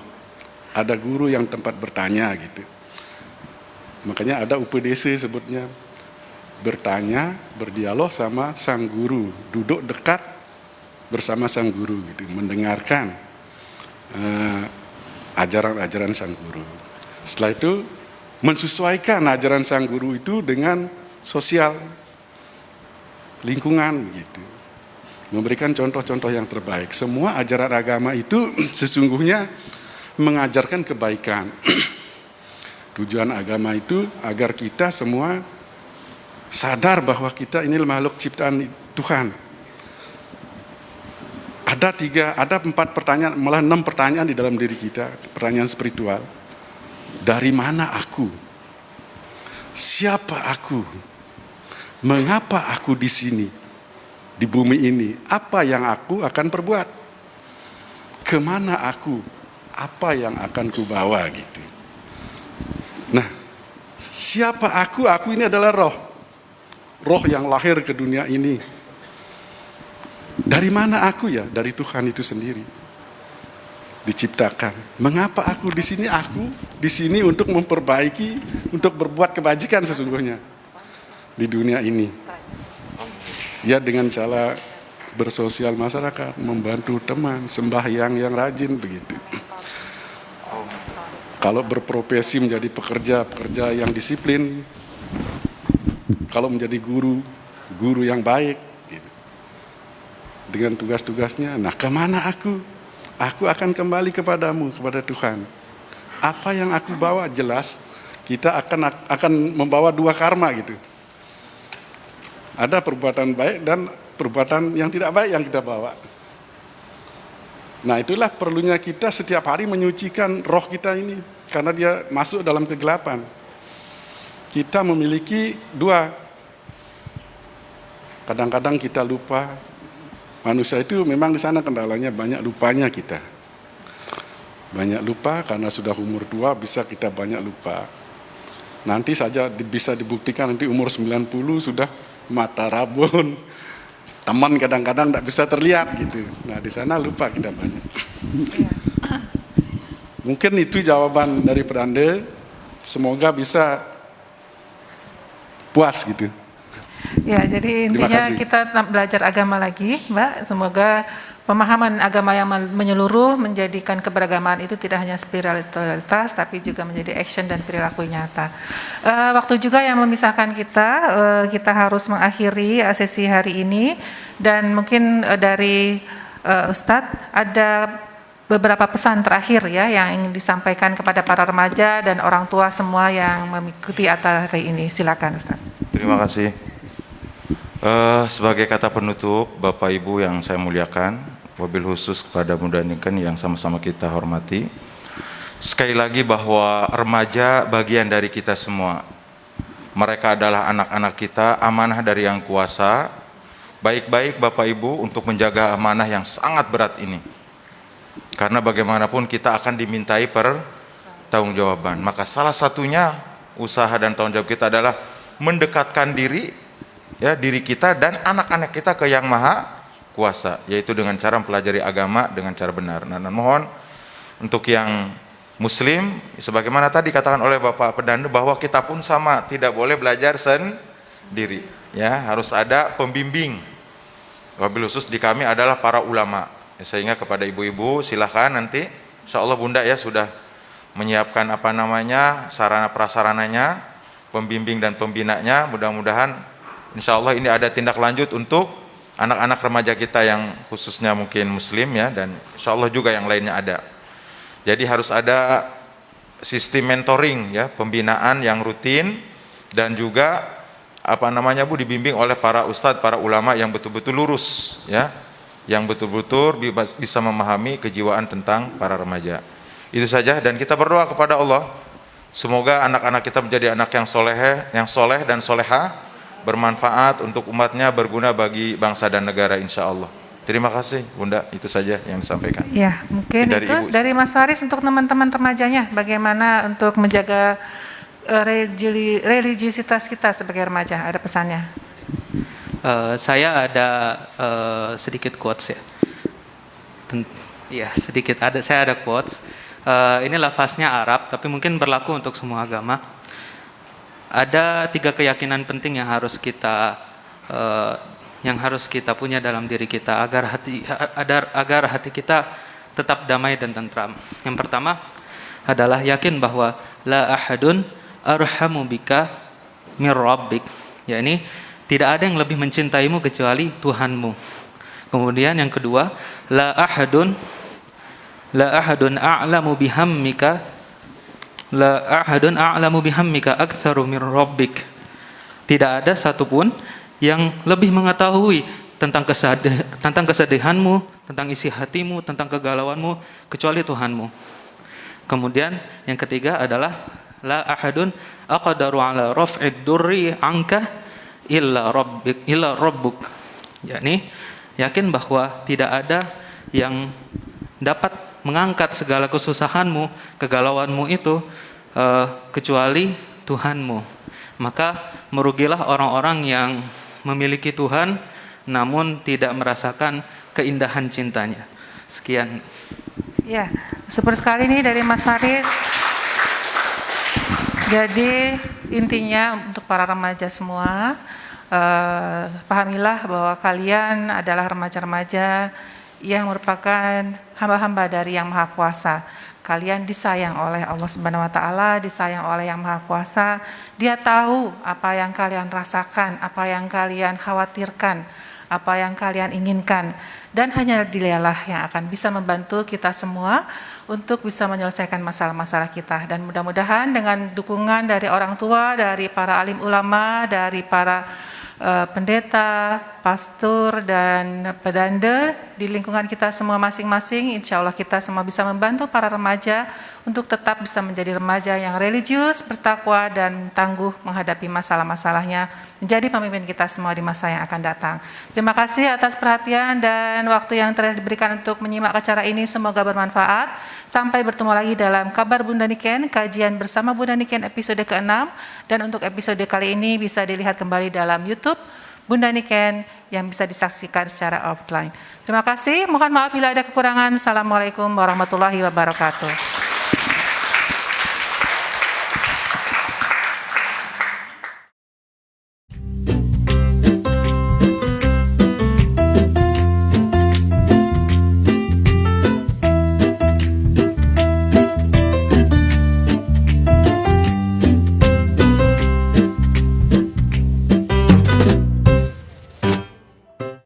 ada guru yang tempat bertanya gitu. Makanya ada UPDC sebutnya, bertanya, berdialog sama sang guru, duduk dekat bersama sang guru gitu, mendengarkan ajaran-ajaran sang guru. Setelah itu menyesuaikan ajaran sang guru itu dengan sosial, lingkungan gitu. Memberikan contoh-contoh yang terbaik. Semua ajaran agama itu sesungguhnya mengajarkan kebaikan. Tujuan agama itu agar kita semua sadar bahwa kita ini makhluk ciptaan Tuhan. Ada 4 pertanyaan, malah 6 pertanyaan di dalam diri kita, pertanyaan spiritual. Dari mana aku? Siapa aku? Mengapa aku di sini? Di bumi ini, apa yang aku akan perbuat? Kemana aku? Apa yang akan kubawa gitu. Nah, siapa aku? Aku ini adalah roh. Roh yang lahir ke dunia ini. Dari mana aku ya? Dari Tuhan itu sendiri. Diciptakan. Mengapa aku di sini? Aku di sini untuk memperbaiki, untuk berbuat kebajikan sesungguhnya di dunia ini. Ya, dengan cara bersosial masyarakat, membantu teman, sembahyang yang rajin begitu. Kalau berprofesi menjadi pekerja yang disiplin. Kalau menjadi guru yang baik gitu. Dengan tugas-tugasnya. Nah, kemana aku? Aku akan kembali kepadamu, kepada Tuhan. Apa yang aku bawa jelas, kita akan membawa dua karma gitu. Ada perbuatan baik dan perbuatan yang tidak baik yang kita bawa. Nah, itulah perlunya kita setiap hari menyucikan roh kita ini, karena dia masuk dalam kegelapan. Kita memiliki dua. Kadang-kadang kita lupa. Manusia itu memang di sana kendalanya banyak lupanya kita. Banyak lupa karena sudah umur tua bisa kita banyak lupa. Nanti saja bisa dibuktikan nanti umur 90 sudah mata rabun. Teman kadang-kadang tidak bisa terlihat gitu. Nah, di sana lupa kita banyak. Mungkin itu jawaban dari Anda. Semoga bisa puas gitu. Ya, jadi intinya kita belajar agama lagi, Mbak. Semoga pemahaman agama yang menyeluruh menjadikan keberagaman itu tidak hanya spiritualitas, tapi juga menjadi action dan perilaku nyata. Waktu juga yang memisahkan kita, kita harus mengakhiri sesi hari ini, dan mungkin dari Ustadz ada beberapa pesan terakhir ya yang ingin disampaikan kepada para remaja dan orang tua semua yang mengikuti acara hari ini. Silakan Ustadz. Terima kasih. Sebagai kata penutup, Bapak Ibu yang saya muliakan, wabil khusus kepada Bunda Niken yang sama-sama kita hormati. Sekali lagi bahwa remaja bagian dari kita semua. Mereka adalah anak-anak kita, amanah dari Yang Kuasa. Baik-baik Bapak Ibu untuk menjaga amanah yang sangat berat ini. Karena bagaimanapun kita akan dimintai pertanggungjawaban. Maka salah satunya usaha dan tanggung jawab kita adalah mendekatkan diri kita dan anak-anak kita ke Yang Maha Kuasa, yaitu dengan cara mempelajari agama dengan cara benar. Nah, mohon untuk yang Muslim, sebagaimana tadi katakan oleh Bapak Pedandu bahwa kita pun sama, tidak boleh belajar sendiri. Ya, harus ada pembimbing. Wabil khusus di kami adalah para ulama. Sehingga kepada ibu-ibu silahkan nanti, insya Allah Bunda ya sudah menyiapkan sarana prasarananya, pembimbing dan pembinanya. Mudah-mudahan insya Allah ini ada tindak lanjut untuk anak-anak remaja kita yang khususnya mungkin Muslim ya, dan insya Allah juga yang lainnya ada. Jadi harus ada sistem mentoring ya, pembinaan yang rutin, dan juga Bu dibimbing oleh para ustadz, para ulama yang betul-betul lurus ya, yang betul-betul bisa memahami kejiwaan tentang para remaja. Itu saja, dan kita berdoa kepada Allah semoga anak-anak kita menjadi anak yang soleh dan soleha, bermanfaat untuk umatnya, berguna bagi bangsa dan negara insya Allah. Terima kasih Bunda, itu saja yang disampaikan. Ya, mungkin dari Mas Faris untuk teman-teman remajanya, bagaimana untuk menjaga religiusitas kita sebagai remaja, ada pesannya? Saya ada sedikit quotes ya. Saya ada quotes. Ini lafaznya Arab, tapi mungkin berlaku untuk semua agama. Ada 3 keyakinan penting yang harus kita punya dalam diri kita agar hati kita tetap damai dan tentram. Yang pertama adalah yakin bahwa la ahadun arhamu bika mir rabbik, yakni tidak ada yang lebih mencintaimu kecuali Tuhanmu. Kemudian yang kedua, la ahadun a'lamu bihammika la ahadun a'lamu bihammika aktsaru min rabbik. Tidak ada satupun yang lebih mengetahui tentang kesedihanmu, tentang isi hatimu, tentang kegalauanmu kecuali Tuhanmu. Kemudian yang ketiga adalah la ahadun aqdaru ala raf'id durri anka illa rabbuk. Yakni yakin bahwa tidak ada yang dapat mengangkat segala kesusahanmu, kegalauanmu itu kecuali Tuhanmu. Maka merugilah orang-orang yang memiliki Tuhan namun tidak merasakan keindahan cintanya. Sekian. Ya, super sekali nih dari Mas Faris. Jadi intinya untuk para remaja semua, pahamilah bahwa kalian adalah remaja-remaja yang merupakan hamba-hamba dari Yang Maha Kuasa. Kalian disayang oleh Allah Subhanahu wa taala, disayang oleh Yang Maha Kuasa. Dia tahu apa yang kalian rasakan, apa yang kalian khawatirkan, apa yang kalian inginkan. Dan hanya Dialah yang akan bisa membantu kita semua untuk bisa menyelesaikan masalah-masalah kita. Dan mudah-mudahan dengan dukungan dari orang tua, dari para alim ulama, dari para pendeta, pastor, dan pedanda di lingkungan kita semua masing-masing, insya Allah kita semua bisa membantu para remaja untuk tetap bisa menjadi remaja yang religius, bertakwa, dan tangguh menghadapi masalah-masalahnya, menjadi pemimpin kita semua di masa yang akan datang. Terima kasih atas perhatian dan waktu yang telah diberikan untuk menyimak acara ini, semoga bermanfaat. Sampai bertemu lagi dalam Kabar Bunda Niken, kajian bersama Bunda Niken episode ke-6, dan untuk episode kali ini bisa dilihat kembali dalam YouTube Bunda Niken yang bisa disaksikan secara offline. Terima kasih, mohon maaf bila ada kekurangan. Assalamualaikum warahmatullahi wabarakatuh.